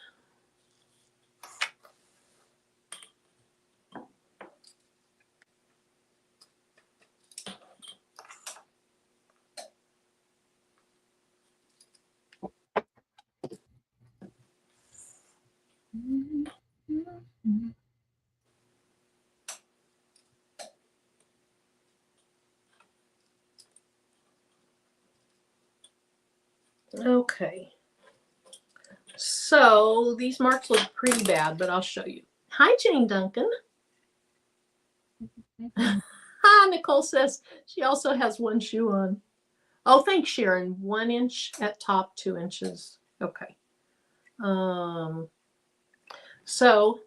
Okay. So these marks look pretty bad, but I'll show you. Hi, Jane Duncan. Hi, Nicole says she also has one shoe on. Oh, thanks, Sharon. 1 inch at top, 2 inches. Okay. So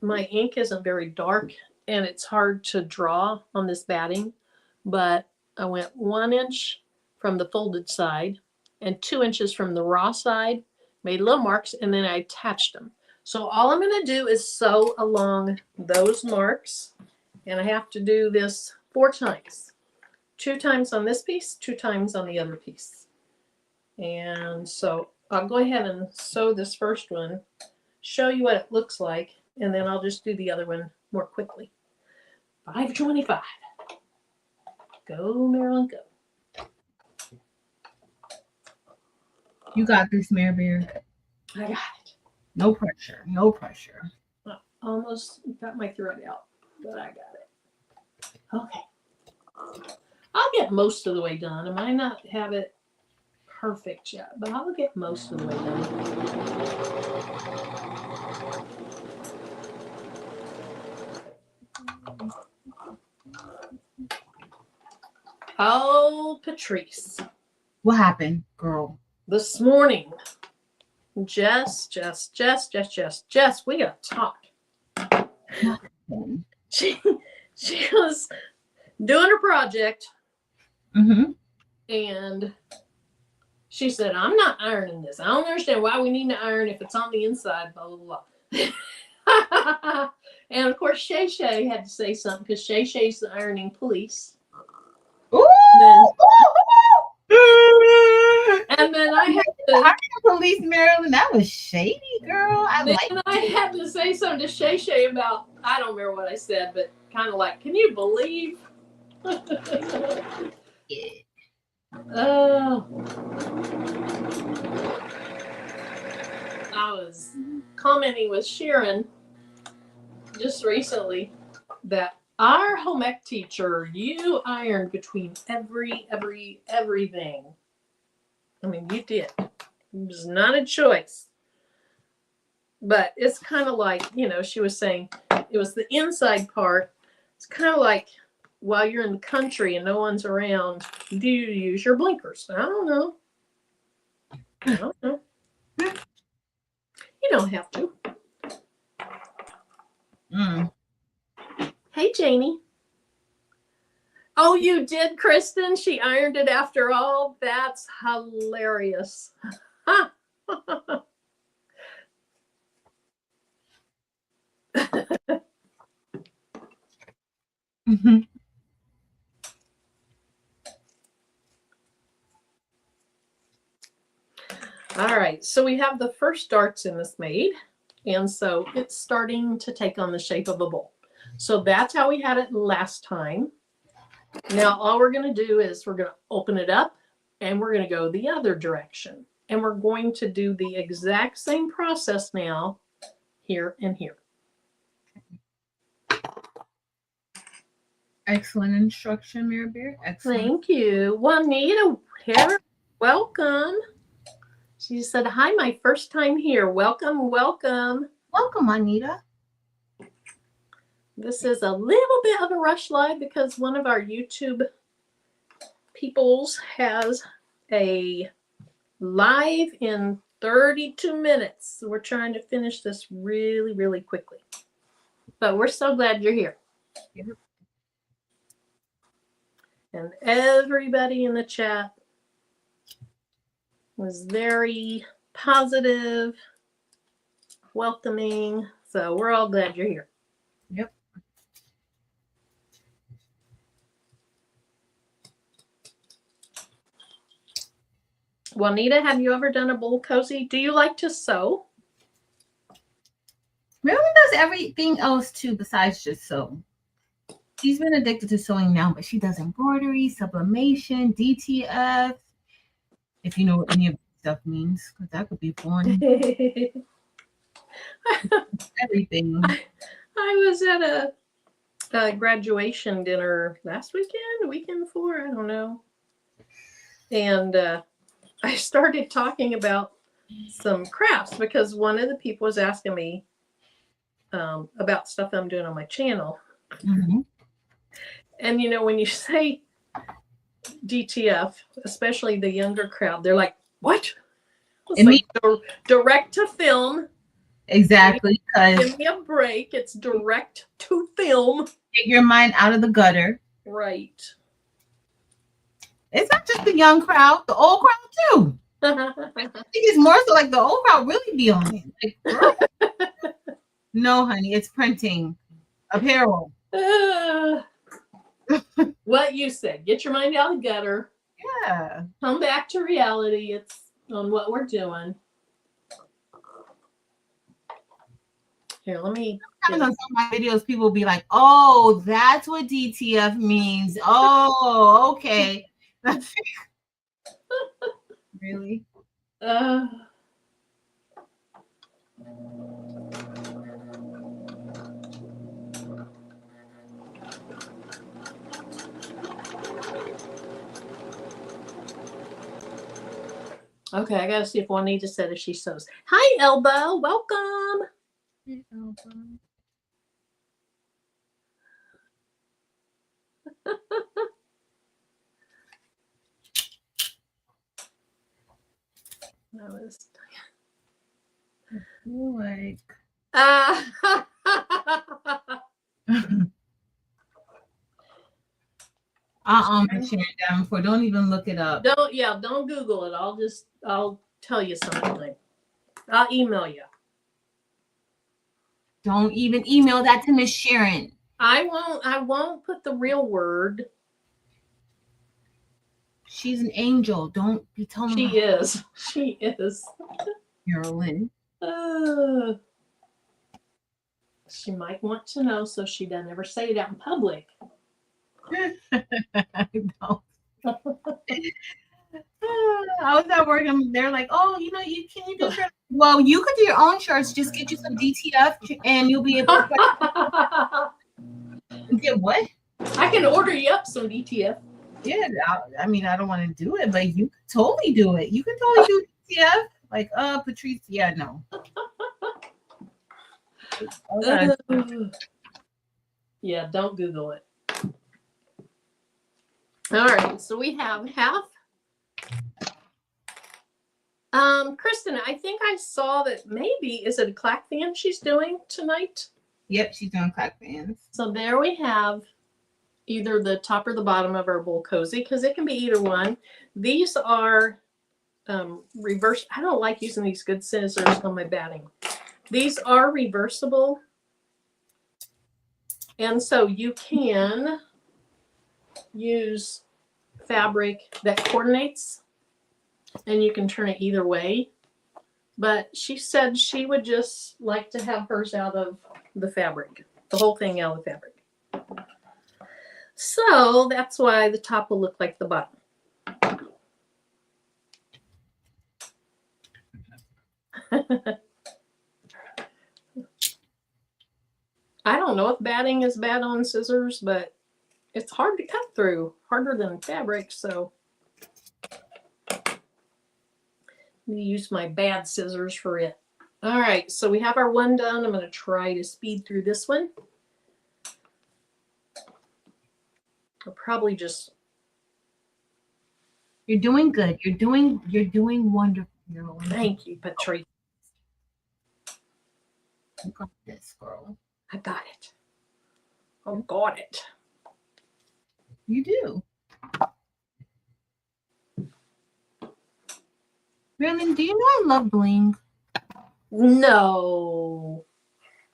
my ink isn't very dark and it's hard to draw on this batting, but I went 1 inch from the folded side and 2 inches from the raw side, made little marks, and then I attached them. So all I'm going to do is sew along those marks, and I have to do this 4 times. 2 times on this piece, 2 times on the other piece. And so I'll go ahead and sew this first one, show you what it looks like, and then I'll just do the other one more quickly. 5:25. Go, Marilyn, go. You got this, Mary Bear. I got it. No pressure. No pressure. Almost got my thread out, but I got it. Okay. I'll get most of the way done. I might not have it perfect yet, but I'll get most of the way done. Oh, Patrice. What happened, girl? This morning, Jess, we gotta talk. She was doing her project, and she said, "I'm not ironing this. I don't understand why we need to iron if it's on the inside." Blah blah blah. And of course, Shay Shay had to say something because Shay Shay's the ironing police. And then I had to police Maryland. That was shady, girl. I had to say something to Shay Shay about, I don't remember what I said, but kind of like, can you believe? I was commenting with Sharon just recently that our home ec teacher, you ironed between everything. I mean, you did. It was not a choice. But it's kind of like, she was saying it was the inside part. It's kind of like while you're in the country and no one's around, do you use your blinkers? I don't know. You don't have to. Hey, Janie. Oh, you did, Kristen? She ironed it after all? That's hilarious. Huh. Mhm. All right, so we have the first darts in this made, and so it's starting to take on the shape of a bowl. So that's how we had it last time. Now all we're going to do is we're going to open it up, and we're going to go the other direction. And we're going to do the exact same process now here and here. Excellent instruction, Mary Bear. Excellent. Thank you. Juanita, welcome. She said, hi, my first time here. Welcome, welcome. Welcome, Anita. This is a little bit of a rush live because one of our YouTube peoples has a live in 32 minutes. So we're trying to finish this really, really quickly. But we're so glad you're here. Yep. And everybody in the chat was very positive, welcoming. So we're all glad you're here. Yep. Juanita, have you ever done a bowl cozy? Do you like to sew? Marilyn does everything else too besides just sew. She's been addicted to sewing now, but she does embroidery, sublimation, DTF. If you know what any of that stuff means, because that could be fun. Everything. I was at a graduation dinner last weekend, weekend before, I don't know. And I started talking about some crafts because one of the people was asking me about stuff I'm doing on my channel. Mm-hmm. And, you know, when you say DTF, especially the younger crowd, they're like, what? It's like direct to film. Exactly. Give me a break. It's direct to film. Get your mind out of the gutter. Right. It's not just the young crowd, the old crowd too. I think it's more so like the old crowd really be on it. Like, no, honey, it's printing, apparel. What you said. Get your mind out of the gutter. Yeah. Come back to reality. It's on what we're doing. Here, let me. On some of my videos, people will be like, "Oh, that's what DTF means." Oh, okay. Really? Okay, I gotta see if Juanita said if she sews. Hi, Elbow. Welcome. Hey, Elbow. That was like I'm sharing down before. Don't even look it up. Don't Google it. I'll tell you something. I'll email you. Don't even email that to Miss Sharon. I won't put the real word. She's an angel. Don't be telling her. She is. Marilyn. She might want to know so she doesn't ever say it out in public. I know. I was at work and they're like, "Oh, you know, you do shirts." Well, you could do your own shirts. Just get you some DTF and you'll be able to get what? I can order you up some DTF. Yeah, I mean, I don't want to do it, but you could totally do it. You can totally do DTF. Like, Patrice, yeah, no. Okay. Yeah, don't Google it. All right, so we have half. Kristen, I think I saw that maybe, is it a clack fan she's doing tonight? Yep, she's doing clack fans. So there we have either the top or the bottom of our bowl cozy, because it can be either one. These are reverse. I don't like using these good scissors on my batting. These are reversible. And so you can use fabric that coordinates, and you can turn it either way. But she said she would just like to have hers out of the fabric, the whole thing out of the fabric. So that's why the top will look like the bottom. I don't know if batting is bad on scissors, but it's hard to cut through, harder than fabric, so I'm going to use my bad scissors for it. All right, so we have our one done. I'm going to try to speed through this one. I'll probably just... You're doing good. You're doing wonderful. Thank you, Patrice. You got this, girl. I got it. I got it. You do. Marilyn, do you know I love bling? No.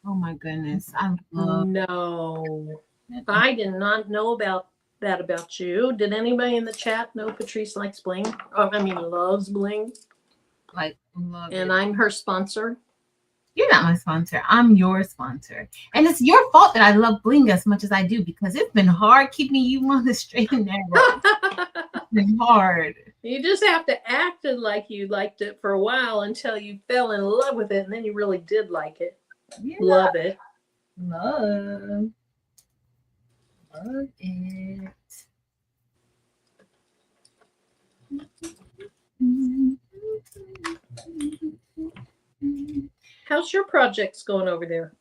Oh my goodness. I love No. I did not know about that about you. Did anybody in the chat know Patrice likes bling? Oh, I mean, loves bling. like love And it. I'm her sponsor. You're not my sponsor. I'm your sponsor. And it's your fault that I love bling as much as I do, because it's been hard keeping you on the straight and narrow. It's been hard. You just have to act like you liked it for a while until you fell in love with it, and then you really did like it. Yeah. Love it. Love it. How's your projects going over there?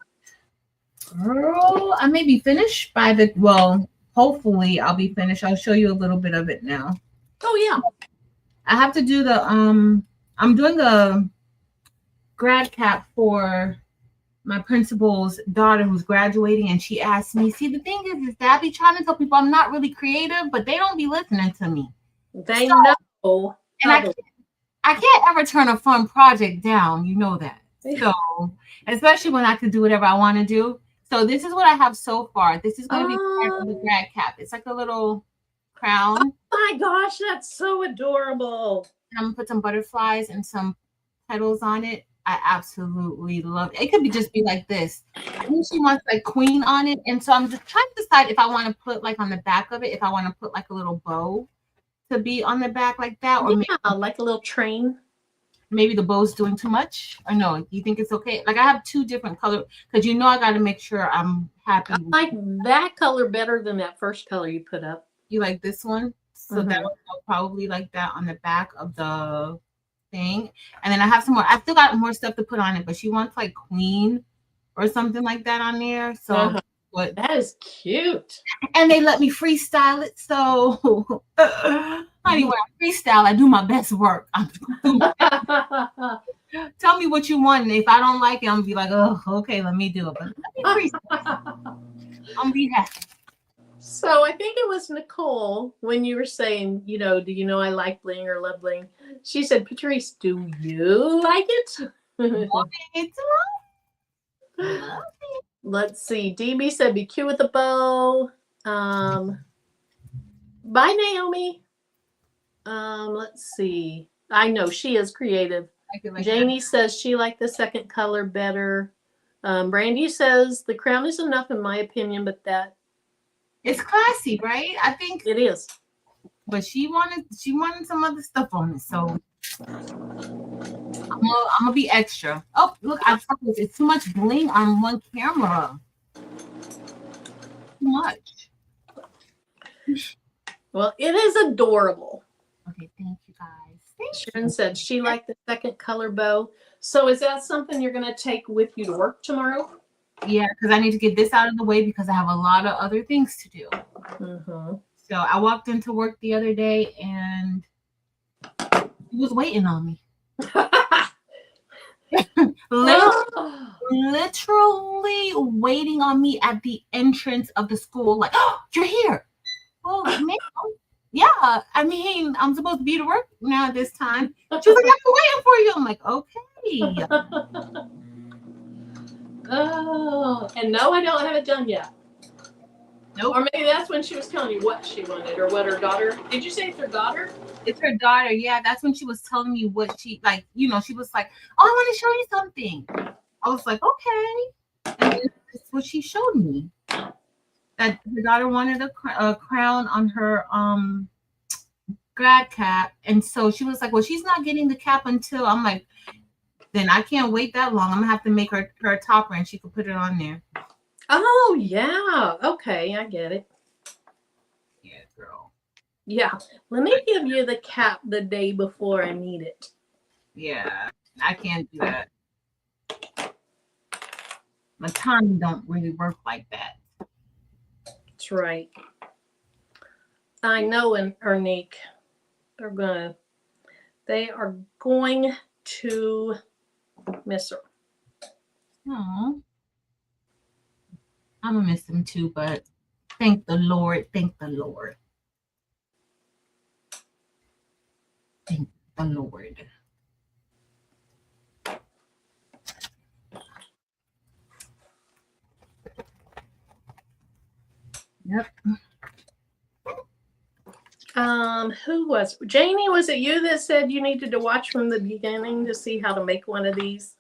Girl, I may be finished by the, well, hopefully I'll be finished. I'll show you a little bit of it now. Oh, yeah. I have to do the, I'm doing a grad cap for my principal's daughter who's graduating, and she asked me, see, the thing is that I be trying to tell people I'm not really creative, but they don't be listening to me. They know. And I can't ever turn a fun project down. You know that. So, especially when I can do whatever I want to do. So this is what I have so far. This is going to be part of the grad cap. It's like a little crown. Oh my gosh, that's so adorable. I'm going to put some butterflies and some petals on it. I absolutely love it. It could just be like this. I think she wants like queen on it. And so I'm just trying to decide if I want to put like on the back of it, if I want to put like a little bow to be on the back like that. Or Yeah, like a little train. Maybe the bow's doing too much. Or no, do you think it's okay? Like I have two different colors because you know I got to make sure I'm happy. I like that color better than that first color you put up. You like this one? So that will probably like that on the back of the thing. And then I have some more. I still got more stuff to put on it, but she wants like queen or something like that on there. So what? That is cute. And they let me freestyle it. So honey, when I freestyle, I do my best work. Tell me what you want, and if I don't like it, I'm gonna be like, oh, okay, let me do it. But let me freestyle. I'm be happy. So I think it was Nicole when you were saying, you know, do you know I like bling or love bling? She said, Patrice, do you like it? Love it. Let's see. DB said, be cute with a bow. Bye, Naomi. Let's see. I know she is creative. Like Janie says she liked the second color better. Brandy says the crown is enough in my opinion, but that it's classy, right? I think it is. But she wanted some other stuff on it, so I'm gonna be extra. Oh, look, it's too much bling on one camera. Too much. Well, it is adorable. Okay, thank you guys. Sharon said she liked the second color bow. So is that something you're going to take with you to work tomorrow? Yeah, because I need to get this out of the way because I have a lot of other things to do. So I walked into work the other day and he was waiting on me. Literally literally waiting on me at the entrance of the school, like, oh, you're here. Well, ma'am, yeah, I mean, I'm supposed to be to work now at this time. She was like, I've been waiting for you. I'm like, okay. Oh, and no, I don't have it done yet. Nope. Or maybe that's when she was telling you what she wanted or what her daughter. Did you say it's her daughter? It's her daughter. Yeah, that's when she was telling me what she like. You know, she was like, "Oh, I want to show you something." I was like, "Okay," and that's what she showed me. That her daughter wanted a crown on her grad cap, and so she was like, "Well, she's not getting the cap until." I'm like, "Then I can't wait that long. I'm gonna have to make her a topper, and she could put it on there." Oh yeah. Okay, I get it. Yeah, girl. Yeah. Let me give you the cap the day before I need it. Yeah, I can't do that. My time don't really work like that. That's right. I know, and Ernique, they are going to miss her. Oh, I'm gonna miss them too, but thank the Lord, thank the Lord. Thank the Lord. Yep. Who was Janie? Was it you that said you needed to watch from the beginning to see how to make one of these?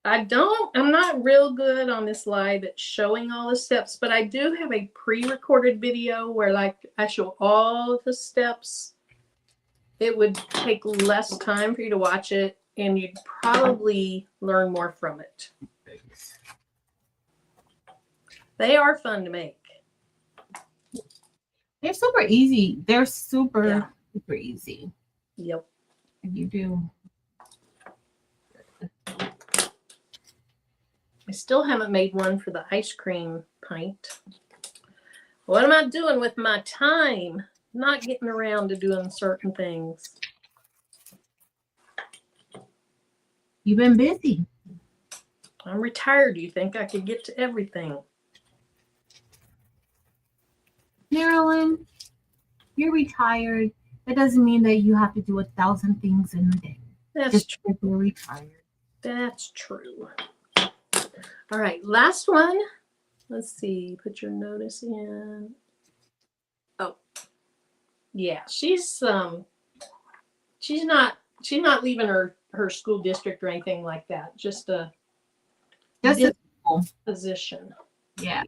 I'm not real good on this live at showing all the steps, but I do have a pre-recorded video where like I show all of the steps. It would take less time for you to watch it and you'd probably learn more from it. They are fun to make. They're super easy. They're super easy. Yep. You do. I still haven't made one for the ice cream pint. What am I doing with my time? Not getting around to doing certain things. You've been busy. I'm retired. Do you think I could get to everything? Marilyn, you're retired. That doesn't mean that you have to do 1,000 things in a day. That's Just true. because you're retired. That's true. All right, last one. Let's see. Put your notice in. Oh, yeah. She's not leaving her school district or anything like that. Just a position. Yeah.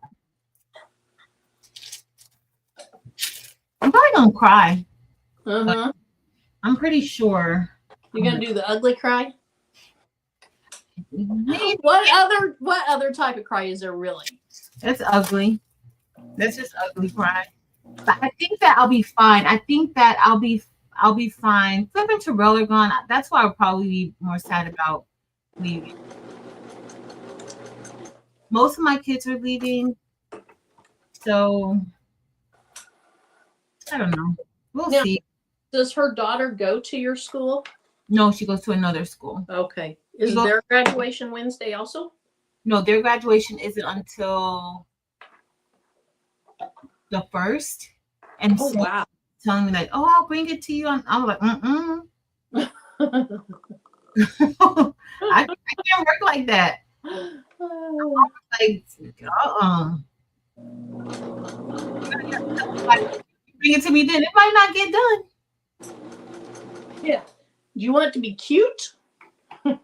I'm probably gonna cry. Uh-huh. I'm pretty sure. You're gonna do the ugly cry? Maybe. What other type of cry is there really? That's ugly. That's just ugly cry. But I think that I'll be fine. I think that I'll be fine. Flip and Terrell are gone. That's why I'll probably be more sad about leaving. Most of my kids are leaving. So I don't know. We'll see. Does her daughter go to your school? No, she goes to another school. Okay. Is their graduation Wednesday also? No, their graduation isn't until the 1st. And wow. Telling me like, oh, I'll bring it to you. I'm like, I can't work like that. Like, bring it to me then. It might not get done. Yeah. Do you want it to be cute? Do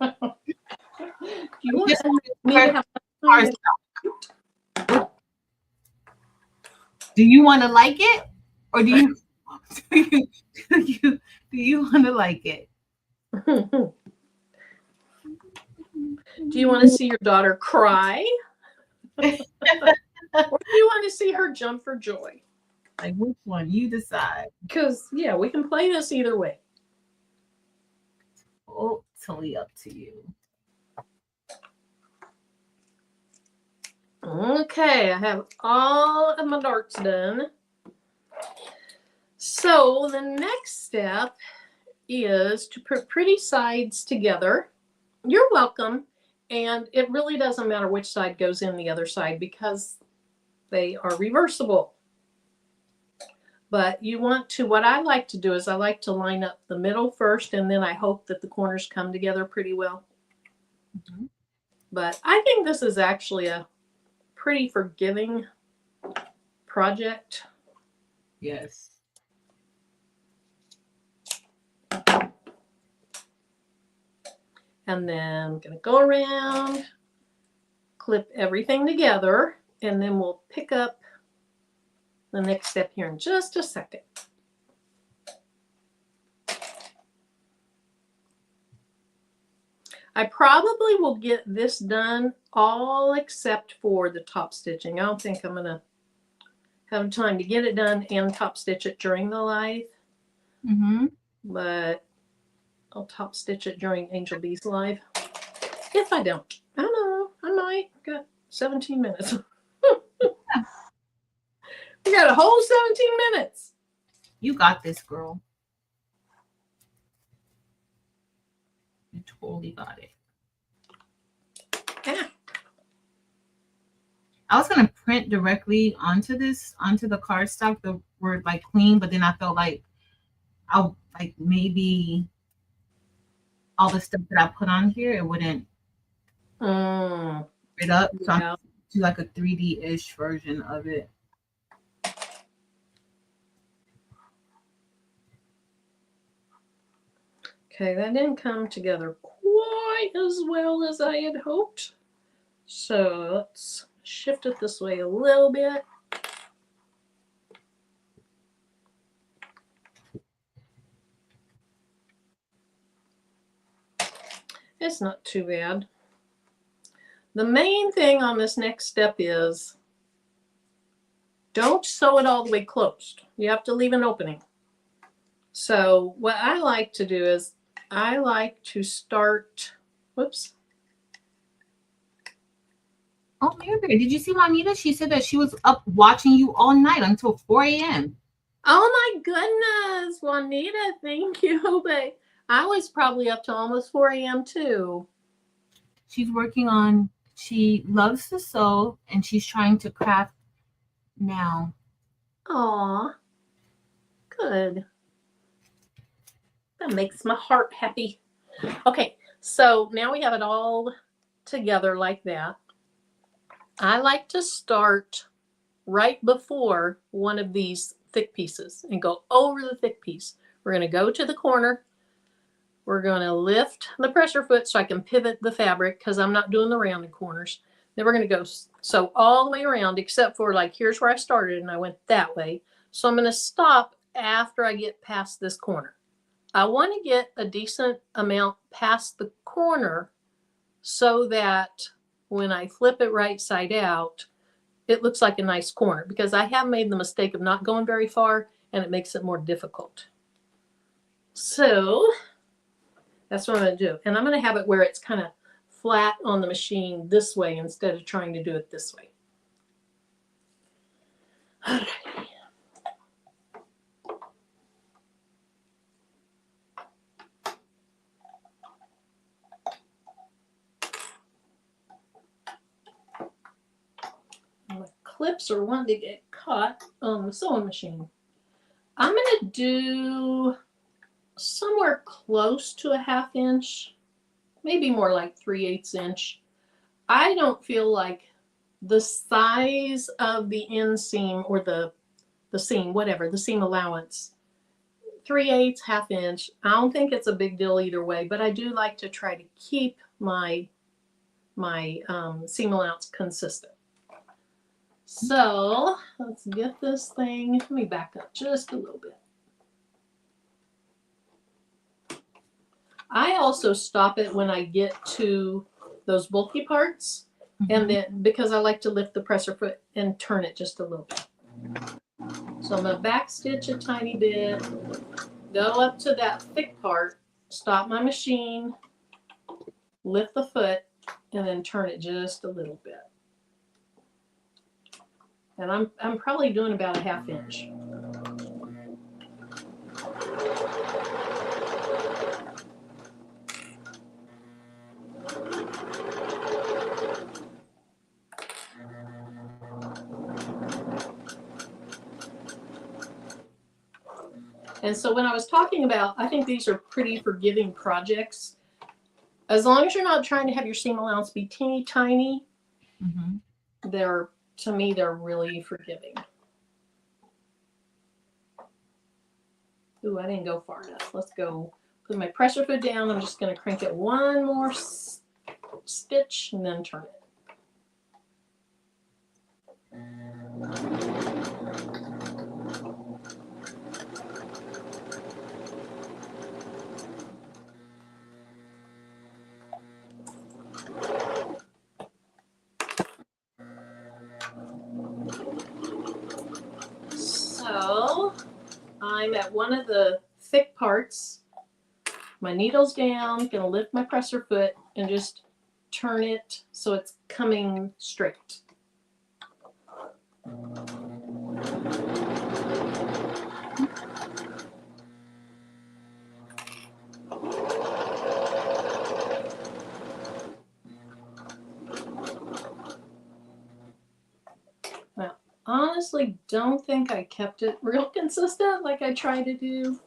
you want Do you want to like it, or do you want to like it? Do you want to see your daughter cry? Or do you want to see her jump for joy? Like, which one? You decide. Because, yeah, we can play this either way. Totally up to you. Okay, I have all of my darts done. So the next step is to put pretty sides together. You're welcome. And it really doesn't matter which side goes in the other side because they are reversible. But you want to, what I like to do is I like to line up the middle first, and then I hope that the corners come together pretty well. Mm-hmm. But I think this is actually a pretty forgiving project. Yes. And then I'm going to go around, clip everything together, and then we'll pick up the next step here in just a second. I probably will get this done all except for the top stitching. I don't think I'm going to have time to get it done and top stitch it during the live. Mm-hmm. But I'll top stitch it during Angel Bee's live. If I don't, I don't know. I might. Got 17 minutes. We got a whole 17 minutes. You got this, girl. You totally got it. Yeah. I was gonna print directly onto the cardstock the word like clean, but then I felt like I'll like maybe all the stuff that I put on here it wouldn't it up. So Yeah. I'm do like a 3D-ish version of it. Okay, that didn't come together quite as well as I had hoped. So let's shift it this way a little bit. It's not too bad. The main thing on this next step is don't sew it all the way closed. You have to leave an opening. So what I like to do is I like to start, whoops. Oh, Mary, did you see Juanita? She said that she was up watching you all night until 4 a.m. Oh my goodness, Juanita, thank you. But I was probably up to almost 4 a.m. too. She's working on, she loves to sew and she's trying to craft now. Aw, good. That makes my heart happy. Okay, so now we have it all together like that. I like to start right before one of these thick pieces and go over the thick piece. We're going to go to the corner. We're going to lift the pressure foot so I can pivot the fabric because I'm not doing the rounded corners. Then we're going to go sew all the way around except for like here's where I started and I went that way. So I'm going to stop after I get past this corner. I want to get a decent amount past the corner so that when I flip it right side out, it looks like a nice corner because I have made the mistake of not going very far and it makes it more difficult. So that's what I'm going to do. And I'm going to have it where it's kind of flat on the machine this way instead of trying to do it this way. All right. My clips are wanting to get caught on the sewing machine. I'm going to do somewhere close to a 1/2 inch, maybe more like 3/8 inch. I don't feel like the size of the inseam or the seam, whatever, the seam allowance, 3/8, 1/2 inch. I don't think it's a big deal either way, but I do like to try to keep my seam allowance consistent. So let's get this thing, let me back up just a little bit. I also stop it when I get to those bulky parts, and then because I like to lift the presser foot and turn it just a little bit. So I'm going to back stitch a tiny bit, go up to that thick part, stop my machine, lift the foot, and then turn it just a little bit. And I'm probably doing about a 1/2 inch. And so when I was talking about, I think these are pretty forgiving projects. As long as you're not trying to have your seam allowance be teeny tiny, they're, to me, they're really forgiving. Ooh, I didn't go far enough. Let's go put my pressure foot down. I'm just going to crank it one more stitch and then turn it. So I'm at one of the thick parts. My needle's down, gonna lift my presser foot and just turn it so it's coming straight. Now, honestly, don't think I kept it real consistent like I tried to do.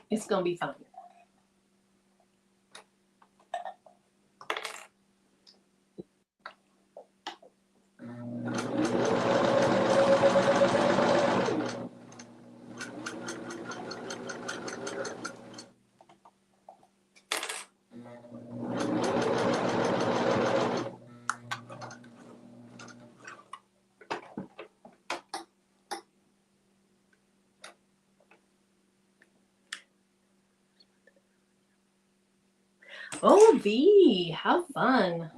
It's gonna be fine. Oh, V, how fun.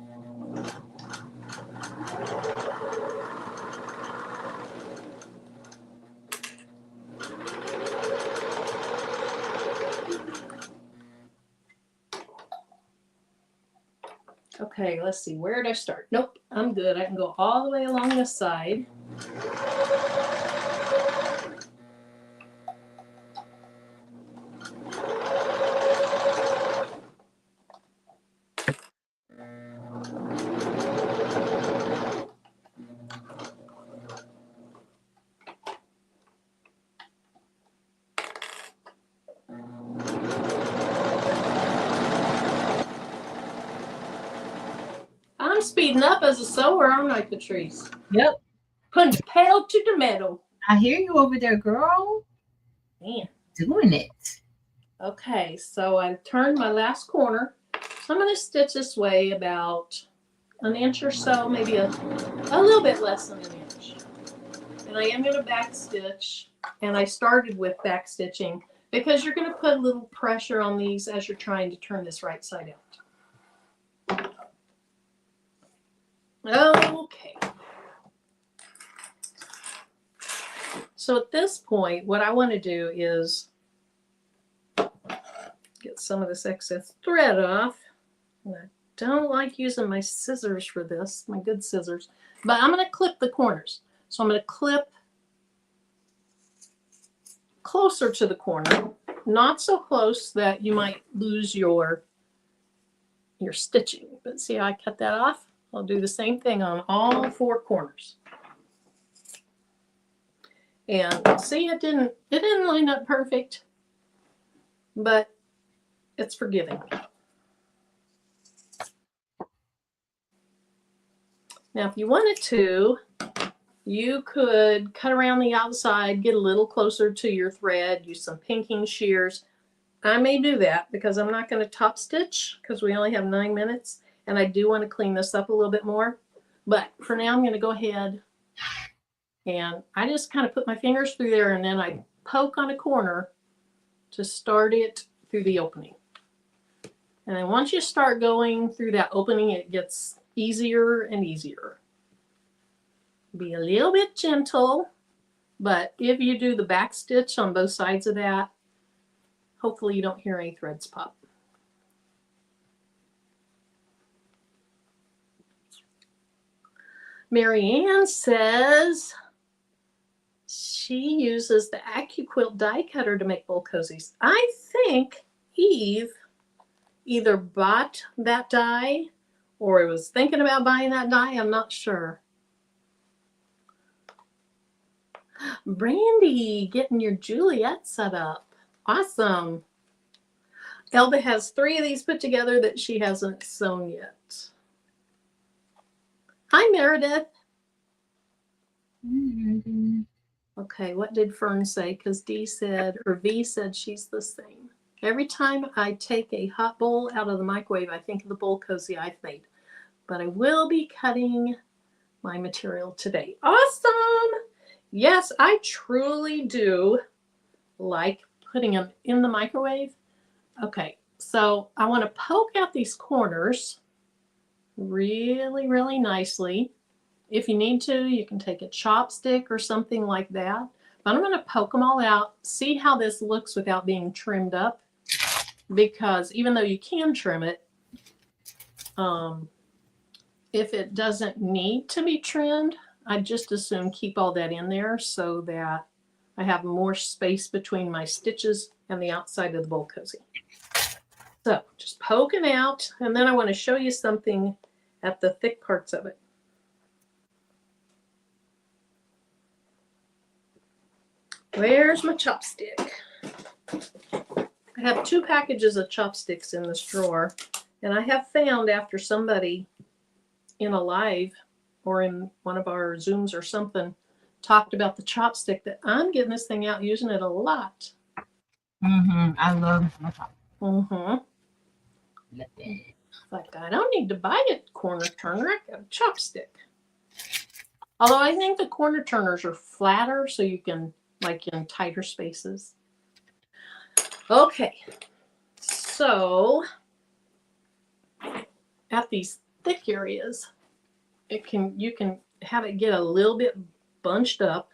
Okay, let's see, where did I start? Nope, I'm good. I can go all the way along this side. I'm speeding up as a sewer, aren't I, Patrice? Yep. Putting the pedal to the metal. I hear you over there, girl. Man. Doing it. Okay, so I've turned my last corner. So I'm going to stitch this way about an inch or so, maybe a little bit less than an inch. And I am going to back stitch. And I started with back stitching because you're going to put a little pressure on these as you're trying to turn this right side out. Okay. So at this point, what I want to do is get some of this excess thread off. And I don't like using my scissors for this, my good scissors, but I'm going to clip the corners. So I'm going to clip closer to the corner, not so close that you might lose your stitching. But see how I cut that off? I'll do the same thing on all four corners. And see, it didn't line up perfect, but it's forgiving. Now, if you wanted to, you could cut around the outside, get a little closer to your thread, use some pinking shears. I may do that because I'm not going to top stitch because we only have 9 minutes, and I do want to clean this up a little bit more. But for now, I'm going to go ahead and I just kind of put my fingers through there, and then I poke on a corner to start it through the opening. And then once you start going through that opening, it gets easier and easier. Be a little bit gentle, but if you do the back stitch on both sides of that, hopefully you don't hear any threads pop. Marianne says she uses the AccuQuilt die cutter to make bowl cozies. I think Eve either bought that die or was thinking about buying that die. I'm not sure. Brandy, getting your Juliet set up. Awesome. Elba has 3 of these put together that she hasn't sewn yet. Hi, Meredith. Okay, what did Fern say? Because D said, or V said she's the same. Every time I take a hot bowl out of the microwave, I think of the bowl cozy I've made. But I will be cutting my material today. Awesome! Yes, I truly do like putting them in the microwave. Okay, so I want to poke out these corners really, really nicely. If you need to, you can take a chopstick or something like that. But I'm going to poke them all out, see how this looks without being trimmed up. Because even though you can trim it, if it doesn't need to be trimmed, I just as soon keep all that in there so that I have more space between my stitches and the outside of the bowl cozy. So just poking out, and then I want to show you something at the thick parts of it. Where's my chopstick? I have 2 packages of chopsticks in this drawer, and I have found after somebody in a live or in one of our Zooms or something talked about the chopstick that I'm getting this thing out using it a lot. I love my chopstick. Like, I don't need to buy a corner turner. I got a chopstick. Although I think the corner turners are flatter, so you can, like, in tighter spaces. Okay, so at these thick areas, you can have it get a little bit bunched up.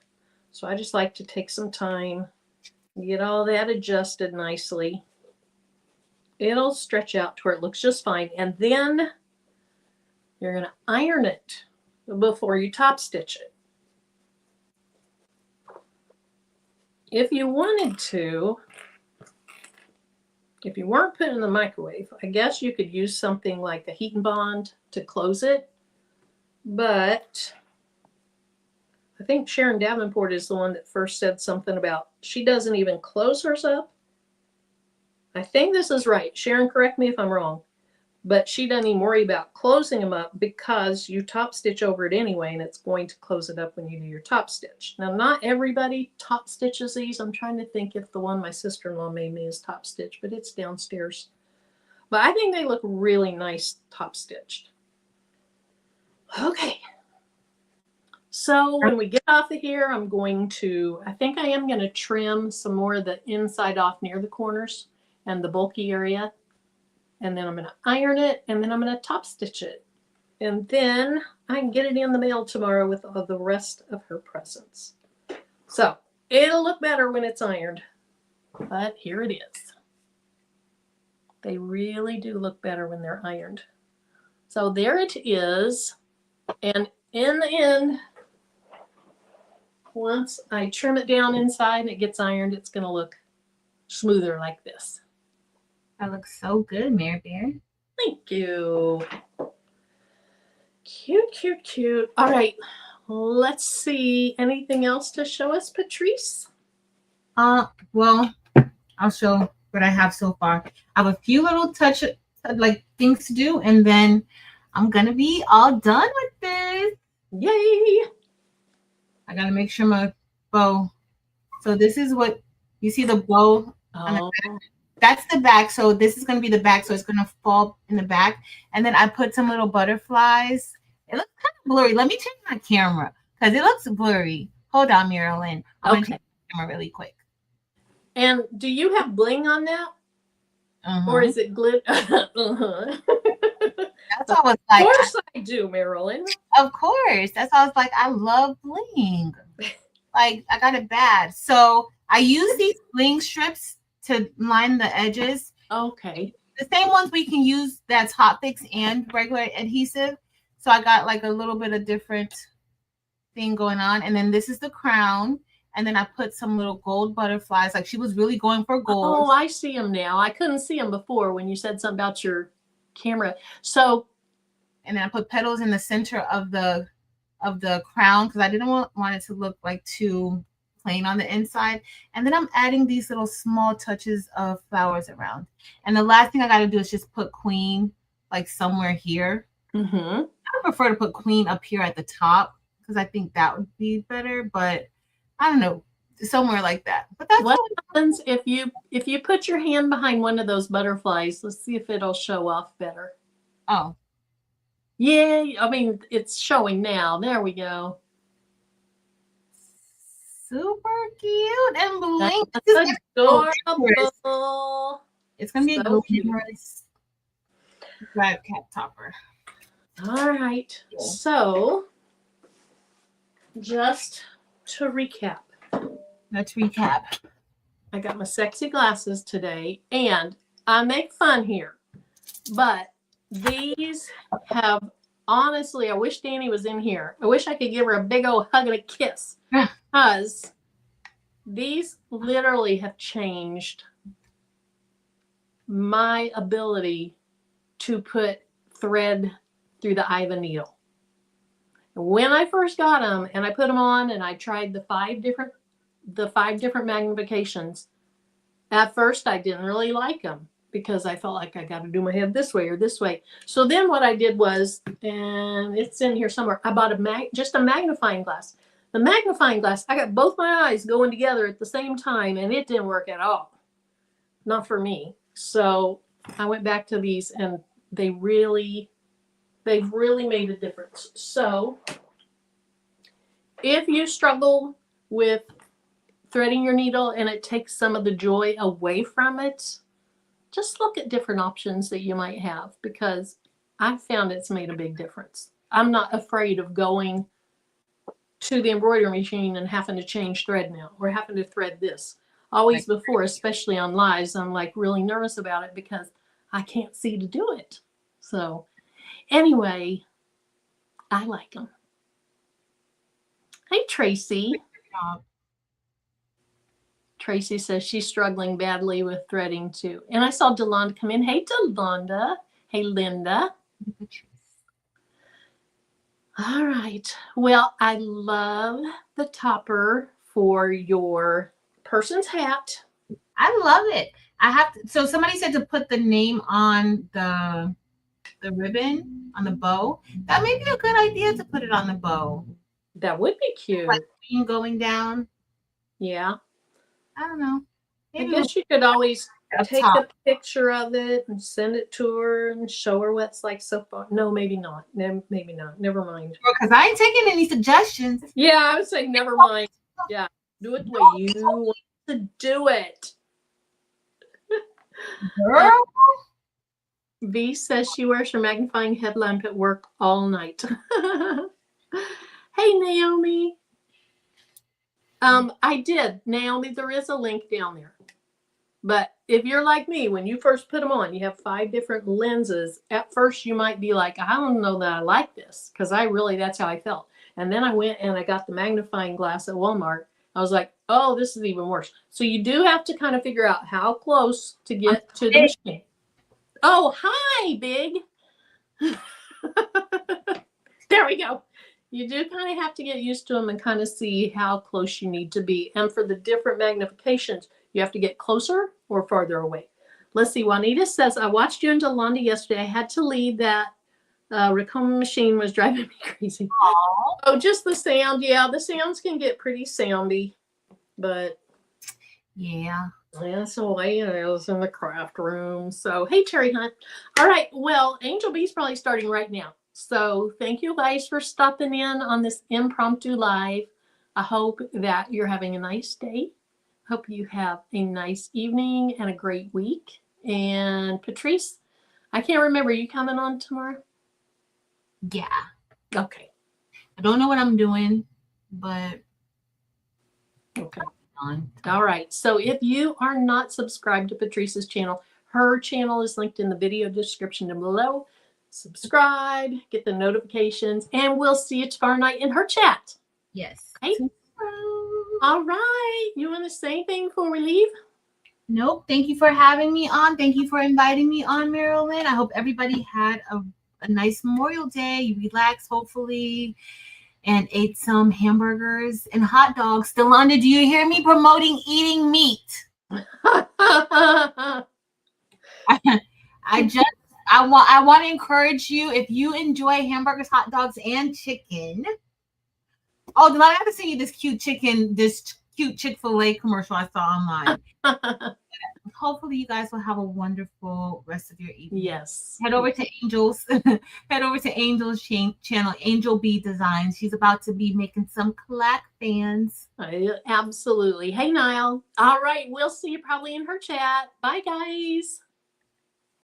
So I just like to take some time, get all that adjusted nicely. It'll stretch out to where it looks just fine. And then you're going to iron it before you top stitch it. If you wanted to, if you weren't putting it in the microwave, I guess you could use something like a heat and bond to close it. But I think Sharon Davenport is the one that first said something about she doesn't even close hers up. I think this is right. Sharon, correct me if I'm wrong. But she doesn't even worry about closing them up because you top stitch over it anyway, and it's going to close it up when you do your top stitch. Now, not everybody top stitches these. I'm trying to think if the one my sister-in-law made me is top stitch, but it's downstairs. But I think they look really nice top stitched. Okay. So when we get off of here, I think I am going to trim some more of the inside off near the corners and the bulky area. And then I'm going to iron it, and then I'm going to top stitch it. And then I can get it in the mail tomorrow with all the rest of her presents. So it'll look better when it's ironed, but here it is. They really do look better when they're ironed. So there it is. And in the end, once I trim it down inside and it gets ironed, it's going to look smoother like this. That looks so good, Mary Bear. Thank you. Cute, cute, cute. All right. Let's see. Anything else to show us, Patrice? Well, I'll show what I have so far. I have a few little things to do, and then I'm gonna be all done with this. Yay! I gotta make sure my bow. So this is what you see, the bow on the back. That's the back. So this is going to be the back. So it's going to fall in the back. And then I put some little butterflies. It looks kind of blurry. Let me change my camera because it looks blurry. Hold on, Marilyn. I'm going to change my camera really quick. And do you have bling on that? Or is it glitter? That's all I was like. Of course I do, Marilyn. Of course. That's all I was like. I love bling. Like, I got it bad. So I use these bling strips to line the edges. Okay. The same ones we can use that's hot fix and regular adhesive. So I got like a little bit of different thing going on. And then this is the crown. And then I put some little gold butterflies. Like she was really going for gold. Oh, I see them now. I couldn't see them before when you said something about your camera. So, and then I put petals in the center of the crown because I didn't want it to look like too plain on the inside. And then I'm adding these little small touches of flowers around. And the last thing I got to do is just put queen like somewhere here. Mm-hmm. I prefer to put queen up here at the top because I think that would be better. But I don't know, somewhere like that. But that's what happens if you put your hand behind one of those butterflies. Let's see if it'll show off better. Oh. Yeah, I mean, it's showing now. There we go. Super cute and bling. That's adorable. It's going to be So a glamorous Drive Cat topper. All right. So, just to recap. Let's recap. I got my sexy glasses today, and I make fun here, but these have, honestly, I wish Danny was in here. I wish I could give her a big old hug and a kiss, because these literally have changed my ability to put thread through the eye of a needle. When I first got them and I put them on and I tried the five different magnifications, at first I didn't really like them because I felt like I got to do my head this way or this way. So then what I did was, and it's in here somewhere, I bought just a magnifying glass. The magnifying glass, I got both my eyes going together at the same time, and it didn't work at all. Not for me. So I went back to these, and they've really made a difference. So if you struggle with threading your needle and it takes some of the joy away from it, just look at different options that you might have, because I've found it's made a big difference. I'm not afraid of going to the embroidery machine and having to change thread now, or having to thread this. Always before, especially on lives, I'm like really nervous about it because I can't see to do it. So anyway, I like them. Hey, Tracy. Tracy says she's struggling badly with threading too. And I saw Delonda come in. Hey, Delonda. Hey, Linda. All right. Well, I love the topper for your person's hat. I love it. I have to, so somebody said to put the name on the ribbon on the bow. That may be a good idea to put it on the bow. That would be cute. Like going down. Yeah. I don't know. Maybe I guess you could always take a picture of it and send it to her and show her what it's like so far. No, maybe not. Maybe not. Never mind. Because I ain't taking any suggestions. Yeah, I would say never mind. Yeah. Do it the way you want to do it. Girl. V says she wears her magnifying headlamp at work all night. Hey, Naomi. I did. Naomi, there is a link down there. But if you're like me, when you first put them on, you have 5 different lenses. At first, you might be like, I don't know that I like this, because that's how I felt. And then I went and I got the magnifying glass at Walmart. I was like, oh, this is even worse. So you do have to kind of figure out how close to get to the machine. Oh, hi, Big. There we go. You do kind of have to get used to them and kind of see how close you need to be. And for the different magnifications, you have to get closer or farther away. Let's see. Juanita says, I watched you and Delonda yesterday. I had to leave. That Racoma machine was driving me crazy. Aww. Oh, just the sound. Yeah, the sounds can get pretty soundy. But yeah. That's the way it is in the craft room. So, hey, Cherry Hunt. All right. Well, Angel Bee's probably starting right now. So thank you guys for stopping in on this impromptu live. I hope that you're having a nice day. Hope you have a nice evening and a great week. And Patrice, I can't remember. Are you coming on tomorrow? Yeah. Okay. I don't know what I'm doing, but okay. All right. So if you are not subscribed to Patrice's channel, her channel is linked in the video description below. Subscribe, get the notifications, and we'll see you tomorrow night in her chat. Yes. Okay. All right. You want to say anything before we leave? Nope. Thank you for having me on. Thank you for inviting me on, Marilyn. I hope everybody had a nice Memorial Day. You relax, hopefully. and ate some hamburgers and hot dogs. Delonda, do you hear me promoting eating meat? I want to encourage you, if you enjoy hamburgers, hot dogs, and chicken. Oh, Delonda, I have to send you this cute Chick-fil-A commercial I saw online. Hopefully you guys will have a wonderful rest of your evening. Yes. Head over to Angel's channel, Angel B Designs. She's about to be making some Clack fans. Absolutely. Hey, Niall. All right. We'll see you probably in her chat. Bye, guys.